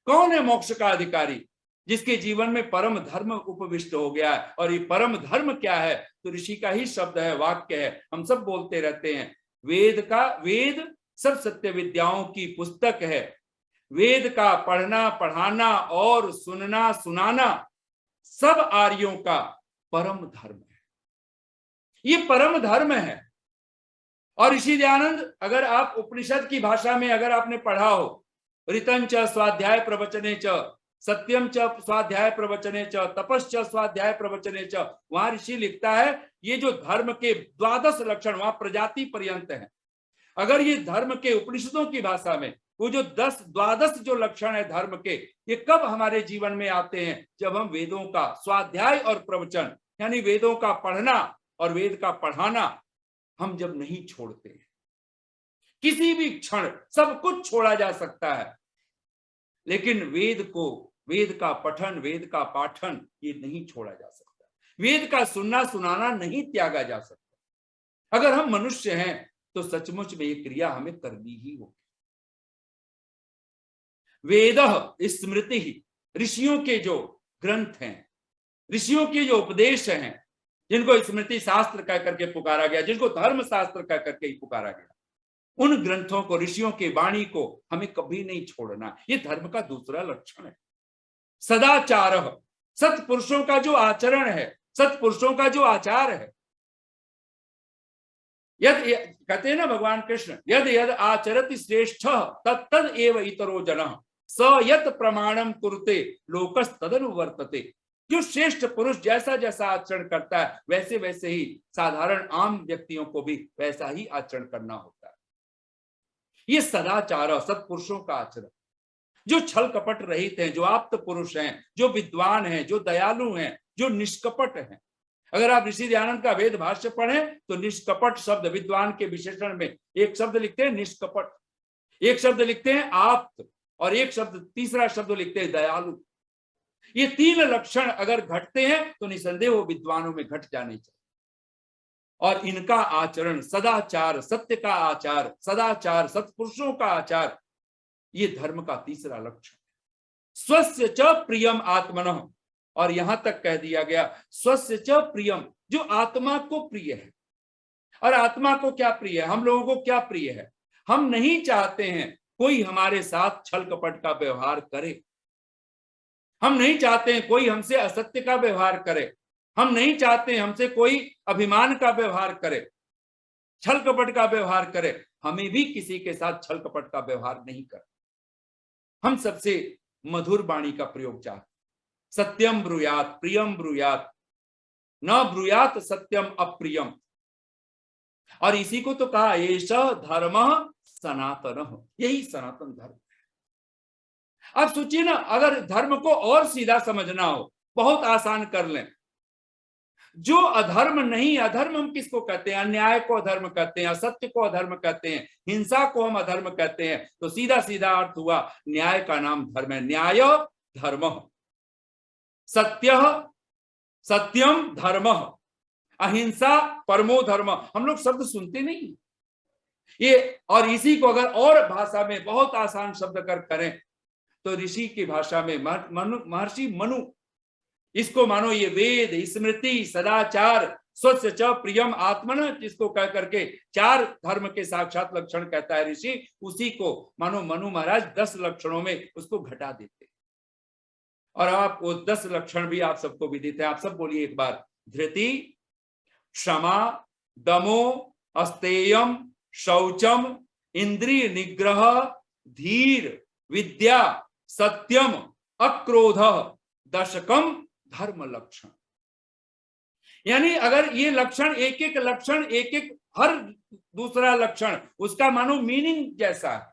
कौन है मोक्ष का अधिकारी? जिसके जीवन में परम धर्म उपविष्ट हो गया है। और ये परम धर्म क्या है? तो ऋषि का ही शब्द है, वाक्य है, हम सब बोलते रहते हैं, वेद सब सत्य विद्याओं की पुस्तक है। वेद का पढ़ना पढ़ाना और सुनना सुनाना सब आर्यों का परम धर्म है। ये परम धर्म है। और ऋषि दयानंद, अगर आप उपनिषद की भाषा में अगर आपने पढ़ा हो, ऋतं च स्वाध्याय प्रवचने च, सत्यम च स्वाध्याय प्रवचने च, तपश्च स्वाध्याय प्रवचने च, वहां ऋषि लिखता है ये जो धर्म के 12 लक्षण वहां प्रजाति पर्यंत है। अगर ये धर्म के उपनिषदों की भाषा में वो जो 12 जो लक्षण है धर्म के, ये कब हमारे जीवन में आते हैं? जब हम वेदों का स्वाध्याय और प्रवचन, यानी वेदों का पढ़ना और वेद का पढ़ाना हम जब नहीं छोड़ते हैं। किसी भी क्षण सब कुछ छोड़ा जा सकता है, लेकिन वेद को, वेद का पठन, वेद का पाठन ये नहीं छोड़ा जा सकता। वेद का सुनना सुनाना नहीं त्यागा जा सकता। अगर हम मनुष्य हैं तो सचमुच में ये क्रिया हमें करनी ही होगी। वेद स्मृति ही, ऋषियों के जो ग्रंथ हैं, ऋषियों के जो उपदेश हैं, जिनको स्मृति शास्त्र कह करके पुकारा गया, जिनको धर्म शास्त्र कह करके ही पुकारा गया, उन ग्रंथों को, ऋषियों की वाणी को हमें कभी नहीं छोड़ना। ये धर्म का दूसरा लक्षण है। सदाचार, सत्पुरुषों का जो आचरण है, सत्पुरुषों का जो आचार है। यद कहते हैं ना भगवान कृष्ण, यद यद आचरति श्रेष्ठ तत्तद एव इतरो जनः स यत प्रमाणम कुरुते लोकस तदनुवर्तते। जो श्रेष्ठ पुरुष जैसा जैसा आचरण करता है, वैसे वैसे ही साधारण आम व्यक्तियों को भी वैसा ही आचरण करना होता है। ये सदाचार, सत्पुरुषों का आचरण, जो छल कपट रहित हैं, जो आप्त पुरुष हैं, जो विद्वान हैं, जो दयालु हैं, जो निष्कपट हैं। अगर आप ऋषि दयानंद का वेद भाष्य पढ़ें तो निष्कपट शब्द, विद्वान के विशेषण में एक शब्द लिखते हैं निष्कपट, एक शब्द लिखते हैं आप्त, और एक शब्द, तीसरा शब्द लिखते हैं दयालु। ये 3 लक्षण अगर घटते हैं तो निसंदेह वो विद्वानों में घट जाने चाहिए। और इनका आचरण, सदाचार, सत्य का आचार, सदाचार, सत्पुरुषों का आचार, ये धर्म का तीसरा लक्षण। स्वस्य च प्रियम आत्मनः, और यहां तक कह दिया गया स्वस्य च प्रियम, जो आत्मा को प्रिय है। और आत्मा को क्या प्रिय है? हम लोगों को क्या प्रिय है? हम नहीं चाहते हैं कोई हमारे साथ छल कपट का व्यवहार करे, हम नहीं चाहते हैं कोई हमसे असत्य का व्यवहार करे, हम नहीं चाहते हैं हमसे कोई अभिमान का व्यवहार करे, छल कपट का व्यवहार करे। हमें भी किसी के साथ छल कपट का व्यवहार नहीं कर। हम सबसे मधुर वाणी का प्रयोग चाहते, सत्यम ब्रूयात प्रियम ब्रूयात, न ब्रूयात सत्यम अप्रियम। और इसी को तो कहा एष धर्म सनातन, यही सनातन धर्म है। अब सोचिए ना, अगर धर्म को और सीधा समझना हो, बहुत आसान कर लें। जो अधर्म नहीं, अधर्म हम किसको कहते हैं? अन्याय को अधर्म कहते हैं, असत्य को अधर्म कहते हैं, हिंसा को हम अधर्म कहते हैं। तो सीधा सीधा अर्थ हुआ न्याय का नाम धर्म है। न्याय धर्म, सत्य सत्यम धर्म, अहिंसा परमो धर्म। हम लोग शब्द सुनते नहीं ये। और इसी को अगर और भाषा में बहुत आसान शब्द कर करें तो ऋषि की भाषा में महर्षि मनु, इसको मानो ये वेद, स्मृति, सदाचार, स्वस्य च प्रियम आत्मन, जिसको कह करके 4 धर्म के साक्षात लक्षण कहता है ऋषि, उसी को मानो मनु महाराज 10 लक्षणों में उसको घटा देते। और आप वो 10 लक्षण भी आप सबको भी देते हैं। आप सब बोलिए एक बार, धृति, क्षमा, दमो, अस्तेयम, शौचम, इंद्रिय निग्रह, धीर, विद्या, सत्यम, अक्रोध, दशकम धर्म लक्षण। यानी अगर ये लक्षण, एक एक लक्षण, एक एक, हर दूसरा लक्षण उसका मानो मीनिंग जैसा है।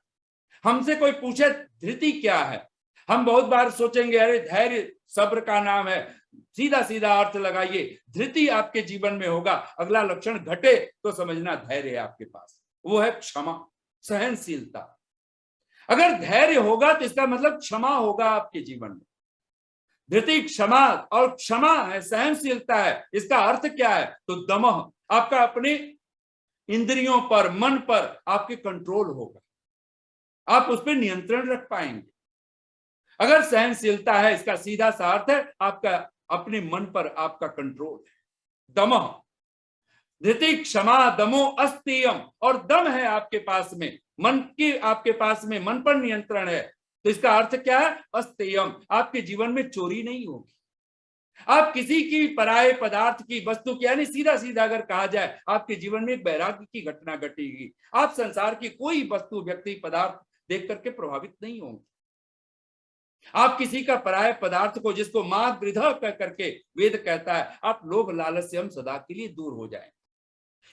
हमसे कोई पूछे धृति क्या है, हम बहुत बार सोचेंगे अरे धैर्य सब्र का नाम है। सीधा सीधा अर्थ लगाइए, धृति आपके जीवन में होगा, अगला लक्षण घटे तो समझना धैर्य है आपके पास, वो है क्षमा, सहनशीलता। अगर धैर्य होगा तो इसका मतलब क्षमा होगा आपके जीवन में। धृति क्षमा, और क्षमा है, सहनशीलता है, इसका अर्थ क्या है? तो दमः, आपका अपने इंद्रियों पर, मन पर आपके कंट्रोल होगा, आप उस पर नियंत्रण रख पाएंगे। अगर सहनशीलता है, इसका सीधा सा अर्थ है आपका अपने मन पर आपका कंट्रोल है। दमः, धृति क्षमा दमो अस्तेयम, और दम है आपके पास में, मन की आपके पास में मन पर नियंत्रण है। तो इसका अर्थ क्या है? अस्तेयम, आपके जीवन में चोरी नहीं होगी, आप किसी की पराये पदार्थ की वस्तु की, यानी सीधा सीधा अगर कहा जाए, आपके जीवन में एक वैराग्य की घटना घटेगी। आप संसार की कोई वस्तु, व्यक्ति, पदार्थ देख करके प्रभावित नहीं होंगे। आप किसी का पराये पदार्थ को, जिसको मां गृधा कह करके वेद कहता है, आप लोभ लालच से हम सदा के लिए दूर हो जाएं।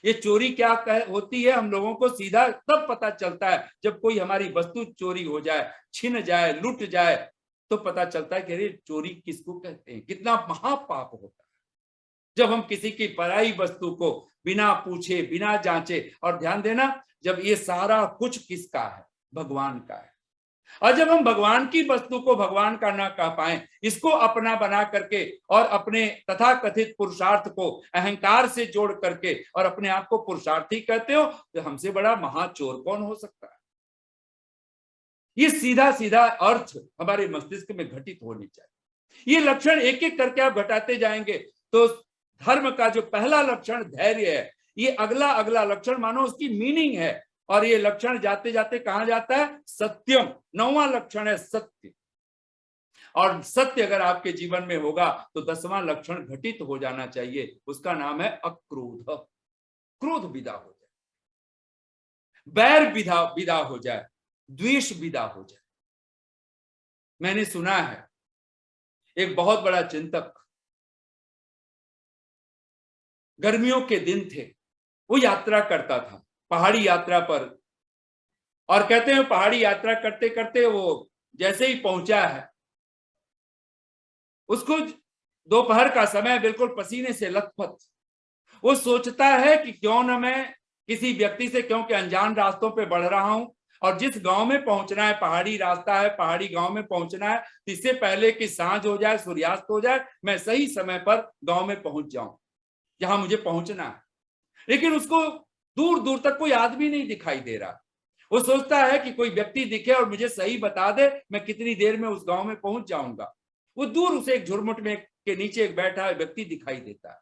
ये चोरी क्या होती है, हम लोगों को सीधा तब पता चलता है जब कोई हमारी वस्तु चोरी हो जाए, छिन जाए, लुट जाए, तो पता चलता है कि अरे चोरी किसको कहते हैं, कितना महापाप होता है जब हम किसी की पराई वस्तु को बिना पूछे, बिना जांचे। और ध्यान देना, जब ये सारा कुछ किसका है, भगवान का है। और जब हम भगवान की वस्तु को भगवान का ना कह पाए, इसको अपना बना करके और अपने तथाकथित पुरुषार्थ को अहंकार से जोड़ करके और अपने आप को पुरुषार्थी कहते हो, तो हमसे बड़ा महाचोर कौन हो सकता है। ये सीधा सीधा अर्थ हमारे मस्तिष्क में घटित होनी चाहिए। ये लक्षण एक एक करके आप घटाते जाएंगे तो धर्म का जो पहला लक्षण धैर्य है, ये अगला अगला लक्षण मानो उसकी मीनिंग है। और ये लक्षण जाते जाते कहां जाता है, सत्यम। 9वां लक्षण है सत्य। और सत्य अगर आपके जीवन में होगा तो 10वां लक्षण घटित हो जाना चाहिए, उसका नाम है अक्रोध। क्रोध विदा हो जाए, बैर विदा हो जाए, द्वेष विदा हो जाए। मैंने सुना है एक बहुत बड़ा चिंतक, गर्मियों के दिन थे, वो यात्रा करता था पहाड़ी यात्रा पर। और कहते हैं पहाड़ी यात्रा करते करते वो जैसे ही पहुंचा है, उसको दोपहर का समय, बिल्कुल पसीने से लथपथ, वो सोचता है कि क्यों ना मैं किसी व्यक्ति से, क्योंकि अनजान रास्तों पे बढ़ रहा हूं और जिस गांव में पहुंचना है, पहाड़ी रास्ता है, पहाड़ी गांव में पहुंचना है, इससे पहले कि सांझ हो जाए, सूर्यास्त हो जाए, मैं सही समय पर गांव में पहुंच जाऊं जहां मुझे पहुंचना है। लेकिन उसको दूर दूर तक कोई आदमी नहीं दिखाई दे रहा। वो सोचता है कि कोई व्यक्ति दिखे और मुझे सही बता दे, मैं कितनी देर में उस गांव में पहुंच जाऊंगा। वो दूर उसे एक झुरमुट में के नीचे एक बैठा व्यक्ति दिखाई देता है।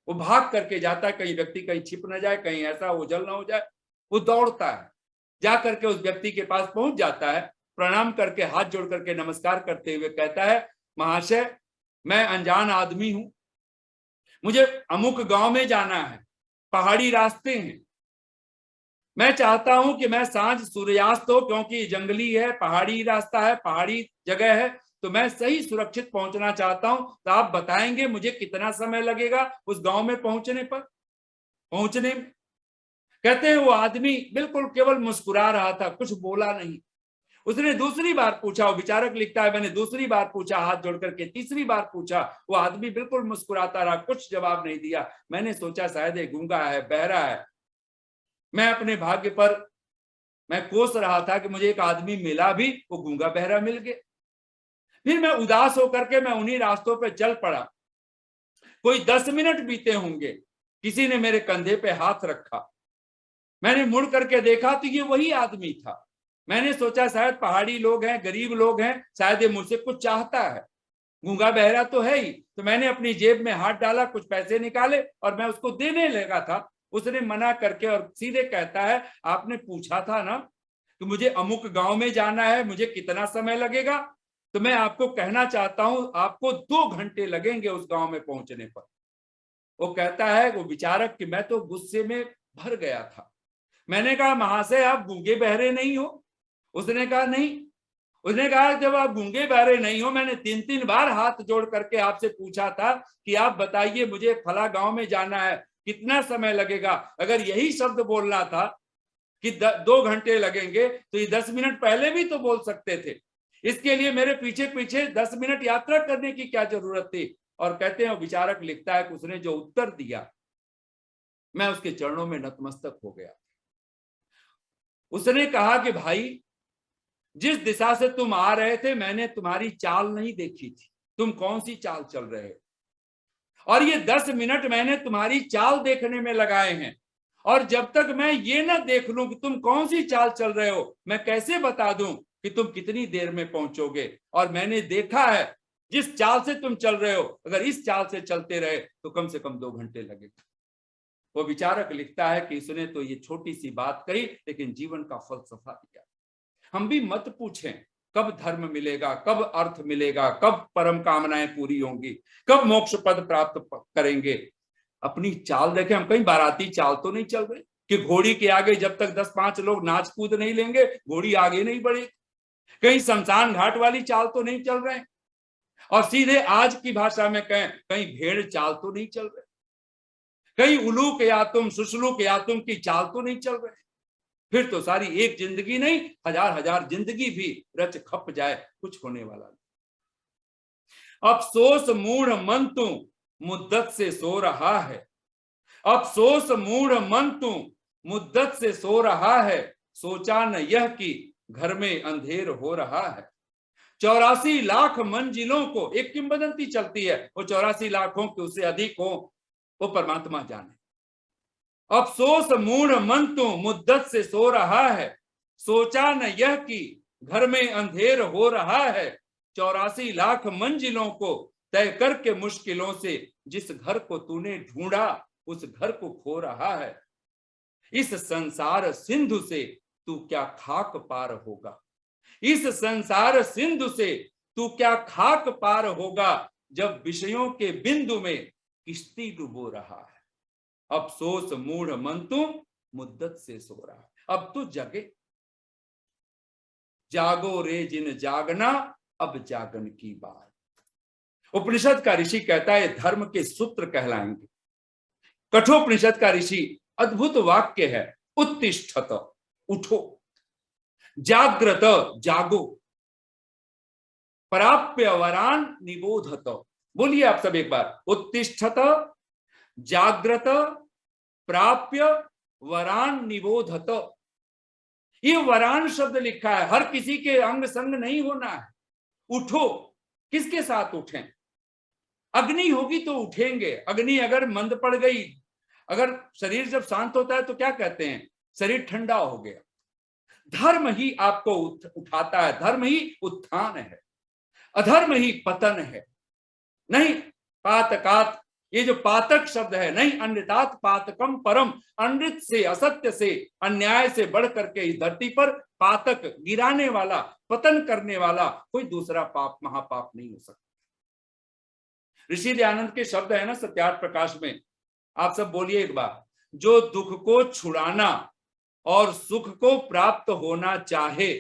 वो भाग करके जाता है, कहीं व्यक्ति कहीं छिप न जाए, कहीं ऐसा ओझल ना हो जाए। वो दौड़ता है, जा करके उस व्यक्ति के पास पहुंच जाता है, प्रणाम करके हाथ जोड़ करके नमस्कार करते हुए कहता है, महाशय मैं अनजान आदमी हूं, मुझे अमुक गांव में जाना है, पहाड़ी रास्ते हैं, मैं चाहता हूं कि मैं सांझ सूर्यास्त हो, क्योंकि जंगली है, पहाड़ी रास्ता है, पहाड़ी जगह है, तो मैं सही सुरक्षित पहुंचना चाहता हूं। तो आप बताएंगे मुझे कितना समय लगेगा उस गांव में पहुंचने में। कहते हैं वो आदमी बिल्कुल केवल मुस्कुरा रहा था, कुछ बोला नहीं। उसने दूसरी बार पूछा, वो विचारक लिखता है, मैंने दूसरी बार पूछा हाथ जोड़ करके, तीसरी बार पूछा, वो आदमी बिल्कुल मुस्कुराता रहा, कुछ जवाब नहीं दिया। मैंने सोचा शायद ये गूंगा है, बहरा है। मैं अपने भाग्य पर मैं कोस रहा था कि मुझे एक आदमी मिला भी, वो गूंगा बहरा मिल गया। फिर मैं उदास होकर के मैं उन्हीं रास्तों पे चल पड़ा। कोई 10 मिनट बीते होंगे, किसी ने मेरे कंधे पे हाथ रखा। मैंने मुड़ करके देखा तो ये वही आदमी था। मैंने सोचा शायद पहाड़ी लोग हैं, गरीब लोग हैं, शायद ये मुझसे कुछ चाहता है, गूंगा बहरा तो है ही। तो मैंने अपनी जेब में हाथ डाला, कुछ पैसे निकाले और मैं उसको देने लगा था। उसने मना करके और सीधे कहता है, आपने पूछा था ना कि मुझे अमुक गांव में जाना है, मुझे कितना समय लगेगा, तो मैं आपको कहना चाहता हूं आपको 2 घंटे लगेंगे उस गांव में पहुंचने पर। वो कहता है, वो विचारक, कि मैं तो गुस्से में भर गया था। मैंने कहा, महाशय आप गूंगे बहरे नहीं हो? उसने कहा नहीं। उसने कहा, जब आप गूंगे बहरे नहीं हो, मैंने 3-3 बार हाथ जोड़ करके आपसे पूछा था कि आप बताइए मुझे फला गांव में जाना है, कितना समय लगेगा। अगर यही शब्द बोलना था कि 2 घंटे लगेंगे, तो ये 10 मिनट पहले भी तो बोल सकते थे। इसके लिए मेरे पीछे पीछे 10 मिनट यात्रा करने की क्या जरूरत थी। और कहते हैं, विचारक लिखता है कि उसने जो उत्तर दिया, मैं उसके चरणों में नतमस्तक हो गया। उसने कहा कि भाई, जिस दिशा से तुम आ रहे थे, मैंने तुम्हारी चाल नहीं देखी थी, तुम कौन सी चाल चल रहे हो, और ये 10 मिनट मैंने तुम्हारी चाल देखने में लगाए हैं। और जब तक मैं ये ना देख लूं कि तुम कौन सी चाल चल रहे हो, मैं कैसे बता दूं कि तुम कितनी देर में पहुंचोगे। और मैंने देखा है, जिस चाल से तुम चल रहे हो, अगर इस चाल से चलते रहे तो कम से कम 2 घंटे लगेगा। वो विचारक लिखता है कि इसने तो ये छोटी सी बात कही, लेकिन जीवन का फलसफा दिया। हम भी मत पूछें कब धर्म मिलेगा, कब अर्थ मिलेगा, कब परम कामनाएं पूरी होंगी, कब मोक्ष पद प्राप्त करेंगे। अपनी चाल देखें, हम कहीं बाराती चाल तो नहीं चल रहे कि घोड़ी के आगे जब तक 10-5 लोग नाच कूद नहीं लेंगे घोड़ी आगे नहीं बढ़ेगी। कहीं शमशान घाट वाली चाल तो नहीं चल रहे, और सीधे आज की भाषा में कहें कहीं भेड़ चाल तो नहीं चल रहे, कहीं उलूक या तुम सुसलूक या तुम की चाल तो नहीं चल रहे। फिर तो सारी एक जिंदगी नहीं, हजार हजार जिंदगी भी रच खप जाए, कुछ होने वाला नहीं। अफसोस मूढ़ मन तू मुद्दत से सो रहा है, अफसोस मूढ़ मन तू मुद्दत से सो रहा है, सोचा न यह कि घर में अंधेर हो रहा है। 84 लाख मंजिलों को, एक किंवदंती चलती है, वो 84 लाख हो कि उससे अधिक हो, वो परमात्मा जाने। अफसोस मूढ़ मन तू मुद्दत से सो रहा है, सोचा न यह कि घर में अंधेर हो रहा है। 84 लाख मंजिलों को तय करके मुश्किलों से जिस घर को तूने ढूंढा उस घर को खो रहा है। इस संसार सिंधु से तू क्या खाक पार होगा, इस संसार सिंधु से तू क्या खाक पार होगा, जब विषयों के बिंदु में किश्ती डुबो रहा है। अफसोस मूढ़ मन तू मुद्दत से सो रहा है। अब तू जगे, जागो रे जिन जागना, अब जागन की बात। उपनिषद का ऋषि कहता है धर्म के सूत्र कहलाएंगे। कठोपनिषद का ऋषि अद्भुत वाक्य है, उत्तिष्ठत, उठो, जाग्रत, जागो, प्राप्य वरान निबोधत। बोलिए आप सब एक बार, उत्तिष्ठत, जाग्रत, प्राप्य वरान निबोधत। ये वरान शब्द लिखा है, हर किसी के अंग संग नहीं होना है। उठो, किसके साथ उठें? अग्नि होगी तो उठेंगे। अग्नि अगर मंद पड़ गई, अगर शरीर जब शांत होता है तो क्या कहते हैं, शरीर ठंडा हो गया। धर्म ही आपको उठाता है, धर्म ही उत्थान है, अधर्म ही पतन है। नहीं पातकात, ये जो पातक शब्द है, नहीं अन्यतात पातकम परम, अमृत से, असत्य से, अन्याय से बढ़ करके इस धरती पर पातक, गिराने वाला, पतन करने वाला कोई दूसरा पाप, महापाप नहीं हो सकता। ऋषि दयानंद के शब्द है ना सत्यार्थ प्रकाश में, आप सब बोलिए एक बार, जो दुख को छुड़ाना और सुख को प्राप्त होना चाहे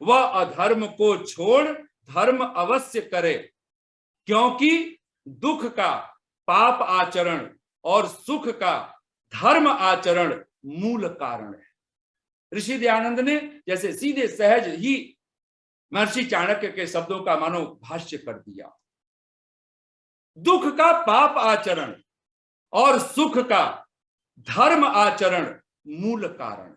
वह अधर्म को छोड़ धर्म अवश्य करे, क्योंकि दुख का पाप आचरण और सुख का धर्म आचरण मूल कारण है। ऋषि दयानंद ने जैसे सीधे सहज ही महर्षि चाणक्य के शब्दों का मानो भाष्य कर दिया। दुख का पाप आचरण और सुख का धर्म आचरण मूल कारण है।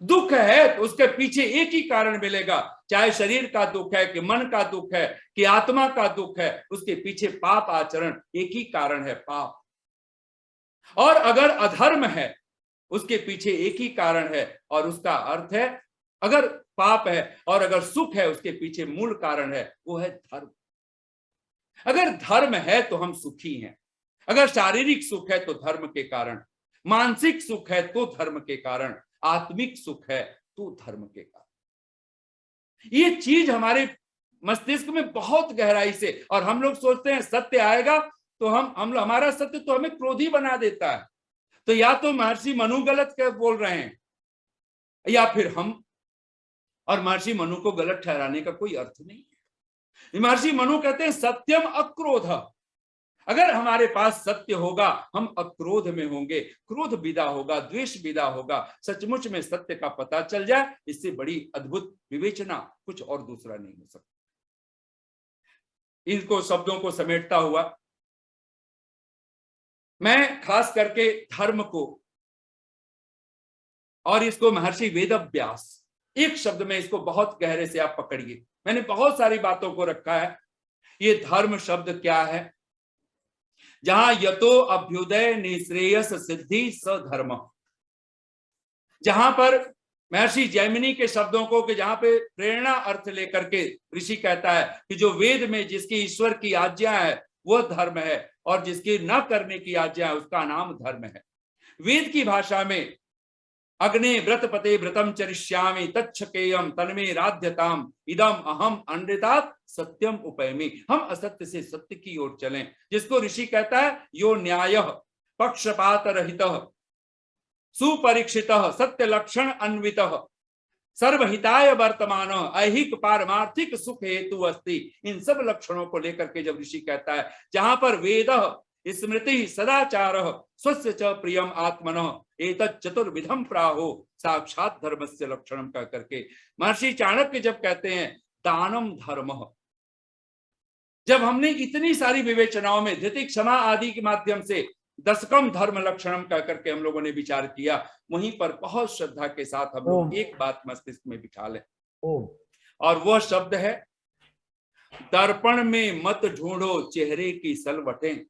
दुख है तो उसके पीछे एक ही कारण मिलेगा, चाहे शरीर का दुख है कि मन का दुख है कि आत्मा का दुख है, उसके पीछे पाप आचरण एक ही कारण है, पाप। और अगर अधर्म है उसके पीछे एक ही कारण है, और उसका अर्थ है, अगर पाप है और अगर सुख है उसके पीछे मूल कारण है, वो है धर्म। अगर धर्म है तो हम सुखी हैं, अगर शारीरिक सुख है तो धर्म के कारण, मानसिक सुख है तो धर्म के कारण, आत्मिक सुख है तो धर्म के कारण। ये चीज हमारे मस्तिष्क में बहुत गहराई से, और हम लोग सोचते हैं सत्य आएगा तो हम हमारा सत्य तो हमें क्रोधी बना देता है। तो या तो महर्षि मनु गलत बोल रहे हैं या फिर हम, और महर्षि मनु को गलत ठहराने का कोई अर्थ नहीं है। महर्षि मनु कहते हैं सत्यम अक्रोध। अगर हमारे पास सत्य होगा हम अक्रोध में होंगे, क्रोध विदा होगा, द्वेष विदा होगा, सचमुच में सत्य का पता चल जाए, इससे बड़ी अद्भुत विवेचना कुछ और दूसरा नहीं हो सकता। इनको शब्दों को समेटता हुआ मैं खास करके धर्म को, और इसको महर्षि वेदव्यास, एक शब्द में इसको बहुत गहरे से आप पकड़िए। मैंने बहुत सारी बातों को रखा है। ये धर्म शब्द क्या है? जहां यतो अभ्युदय निश्रेयस सिद्धि स धर्म, जहां पर महर्षि जैमिनी के शब्दों को कि जहां पे प्रेरणा अर्थ लेकर के ऋषि कहता है कि जो वेद में जिसकी ईश्वर की आज्ञा है वह धर्म है, और जिसकी न करने की आज्ञा है उसका नाम धर्म है। वेद की भाषा में अग्ने व्रतपते व्रतम चरिष्यामि तच्छकेयम तन्मे राध्यताम इदम अहम अनृतात् सत्यम उपैमि। हम असत्य से सत्य की ओर चलें, जिसको ऋषि कहता है यो न्यायः पक्षपात रहितः सुपरीक्षितः सत्य लक्षण अन्वितः सर्वहिताय वर्तमान ऐहिक पारमार्थिक सुख हेतु अस्ति। इन सब लक्षणों को लेकर के जब ऋषि कहता है, जहां पर वेद स्मृति सदाचार स्वस्य च प्रियम आत्मनः एतत् चतुर्विधम प्राहो साक्षात धर्मस्य लक्षणम कह करके महर्षि चाणक्य जब कहते हैं दानम धर्म, जब हमने इतनी सारी विवेचनाओं में धृति क्षमा आदि के माध्यम से दशकम धर्म लक्षणम कह करके हम लोगों ने विचार किया, वहीं पर बहुत श्रद्धा के साथ हम लोग एक बात मस्तिष्क में बिठा लें, और वह शब्द है दर्पण में मत ढूंढो चेहरे की सलवटें।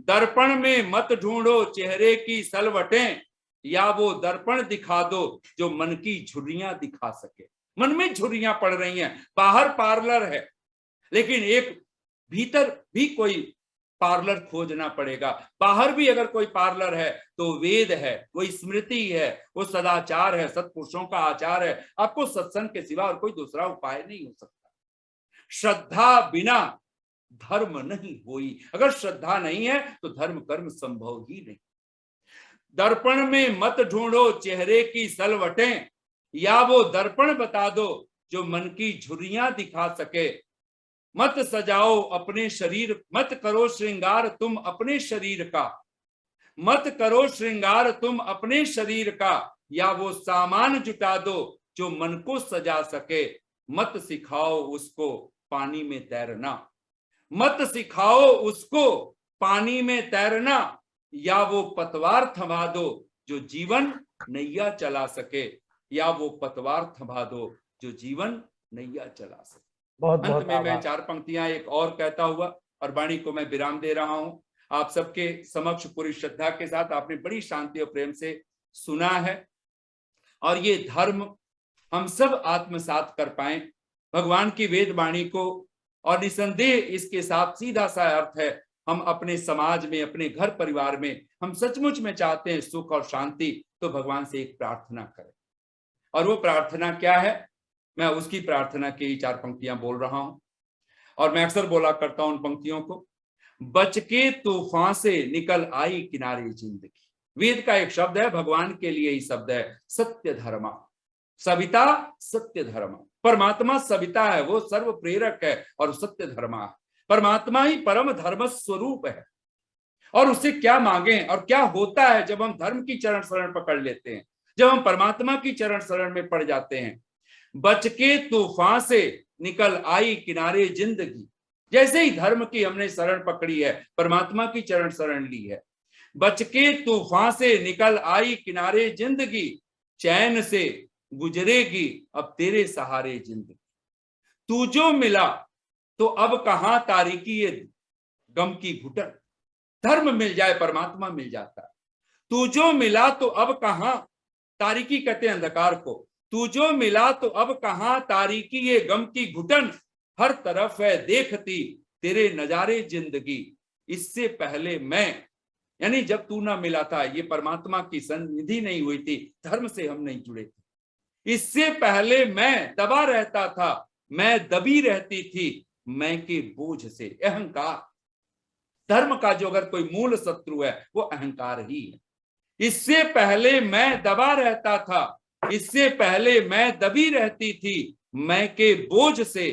दर्पण में मत ढूंढो चेहरे की सलवटें, या वो दर्पण दिखा दो जो मन की झुर्रियां दिखा सके। मन में झुर्रियां पड़ रही हैं, बाहर पार्लर है, लेकिन एक भीतर भी कोई पार्लर खोजना पड़ेगा। बाहर भी अगर कोई पार्लर है तो वेद है, वो स्मृति है, वो सदाचार है, सत्पुरुषों का आचार है। आपको सत्संग के सिवा और कोई दूसरा उपाय नहीं हो सकता। श्रद्धा बिना धर्म नहीं होई। अगर श्रद्धा नहीं है तो धर्म कर्म संभव ही नहीं। दर्पण में मत ढूंढो चेहरे की सलवटें, या वो दर्पण बता दो जो मन की झुर्रियां दिखा सके। मत सजाओ अपने शरीर, मत करो श्रृंगार तुम अपने शरीर का, मत करो श्रृंगार तुम अपने शरीर का, या वो सामान जुटा दो जो मन को सजा सके। मत सिखाओ उसको पानी में तैरना, मत सिखाओ उसको पानी में तैरना, या वो पतवार थमा दो जो जीवन नैया चला सके, या वो पतवार थमा दो जो जीवन नैया चला सके। बहुत अंत बहुत में मैं आभार। 4 पंक्तियां एक और कहता हुआ और वाणी को मैं विराम दे रहा हूं। आप सबके समक्ष पूरी श्रद्धा के साथ आपने बड़ी शांति और प्रेम से सुना है, और ये धर्म हम सब आत्मसात कर पाए भगवान की वेद वाणी को। और निसंदेह इसके साथ सीधा सा अर्थ है, हम अपने समाज में, अपने घर परिवार में हम सचमुच में चाहते हैं सुख और शांति, तो भगवान से एक प्रार्थना करें। और वो प्रार्थना क्या है, मैं उसकी प्रार्थना की 4 पंक्तियां बोल रहा हूं, और मैं अक्सर बोला करता हूं उन पंक्तियों को। बच के तूफान से निकल आई किनारे जिंदगी। वेद का एक शब्द है, भगवान के लिए ही शब्द है, सत्य धर्मा। सविता सत्य धर्म, परमात्मा सविता है, वो सर्व प्रेरक है, और सत्य धर्मा है। परमात्मा ही परम धर्म स्वरूप है। और उससे क्या मांगे और क्या होता है जब हम धर्म की चरण शरण पकड़ लेते हैं, जब हम परमात्मा की चरण शरण में पड़ जाते हैं। बच के तूफान से निकल आई किनारे जिंदगी। जैसे ही धर्म की हमने शरण पकड़ी है, परमात्मा की चरण शरण ली है, बच के तूफान से निकल आई किनारे जिंदगी, चैन से गुजरेगी अब तेरे सहारे जिंदगी। तू जो मिला तो अब कहां तारीकी ये गम की घुटन। धर्म मिल जाए परमात्मा मिल जाता है। तू जो मिला तो अब कहां, तारीकी कहते हैं अंधकार को, तू जो मिला तो अब कहां तारीकी ये गम की घुटन। हर तरफ है देखती तेरे नजारे जिंदगी, इससे पहले मैं, यानी जब तू ना मिला था, ये परमात्मा की सन्निधि नहीं हुई थी, धर्म से हम नहीं जुड़े थे, इससे पहले मैं दबा रहता था, मैं दबी रहती थी मैं के बोझ से। अहंकार, धर्म का जो अगर कोई मूल शत्रु है वो अहंकार ही है। इससे पहले मैं दबा रहता था, इससे पहले मैं दबी रहती थी मैं के बोझ से।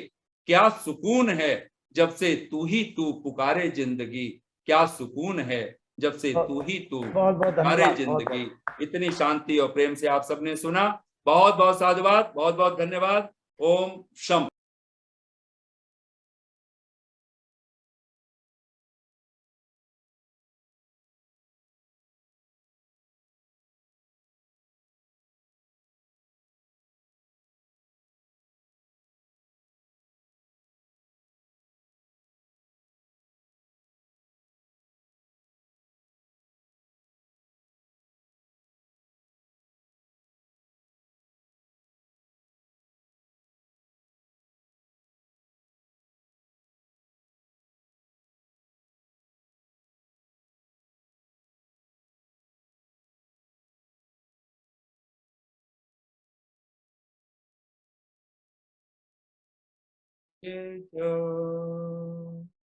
क्या सुकून है जब से तू ही तू पुकारे जिंदगी, क्या सुकून है जब से तू ही तू बहुत बहुत पुकारे धन्यवाद। बहुत जिंदगी। इतनी शांति और प्रेम से आप सबने सुना, बहुत बहुत साधुवाद, बहुत बहुत धन्यवाद। ओम शम। जय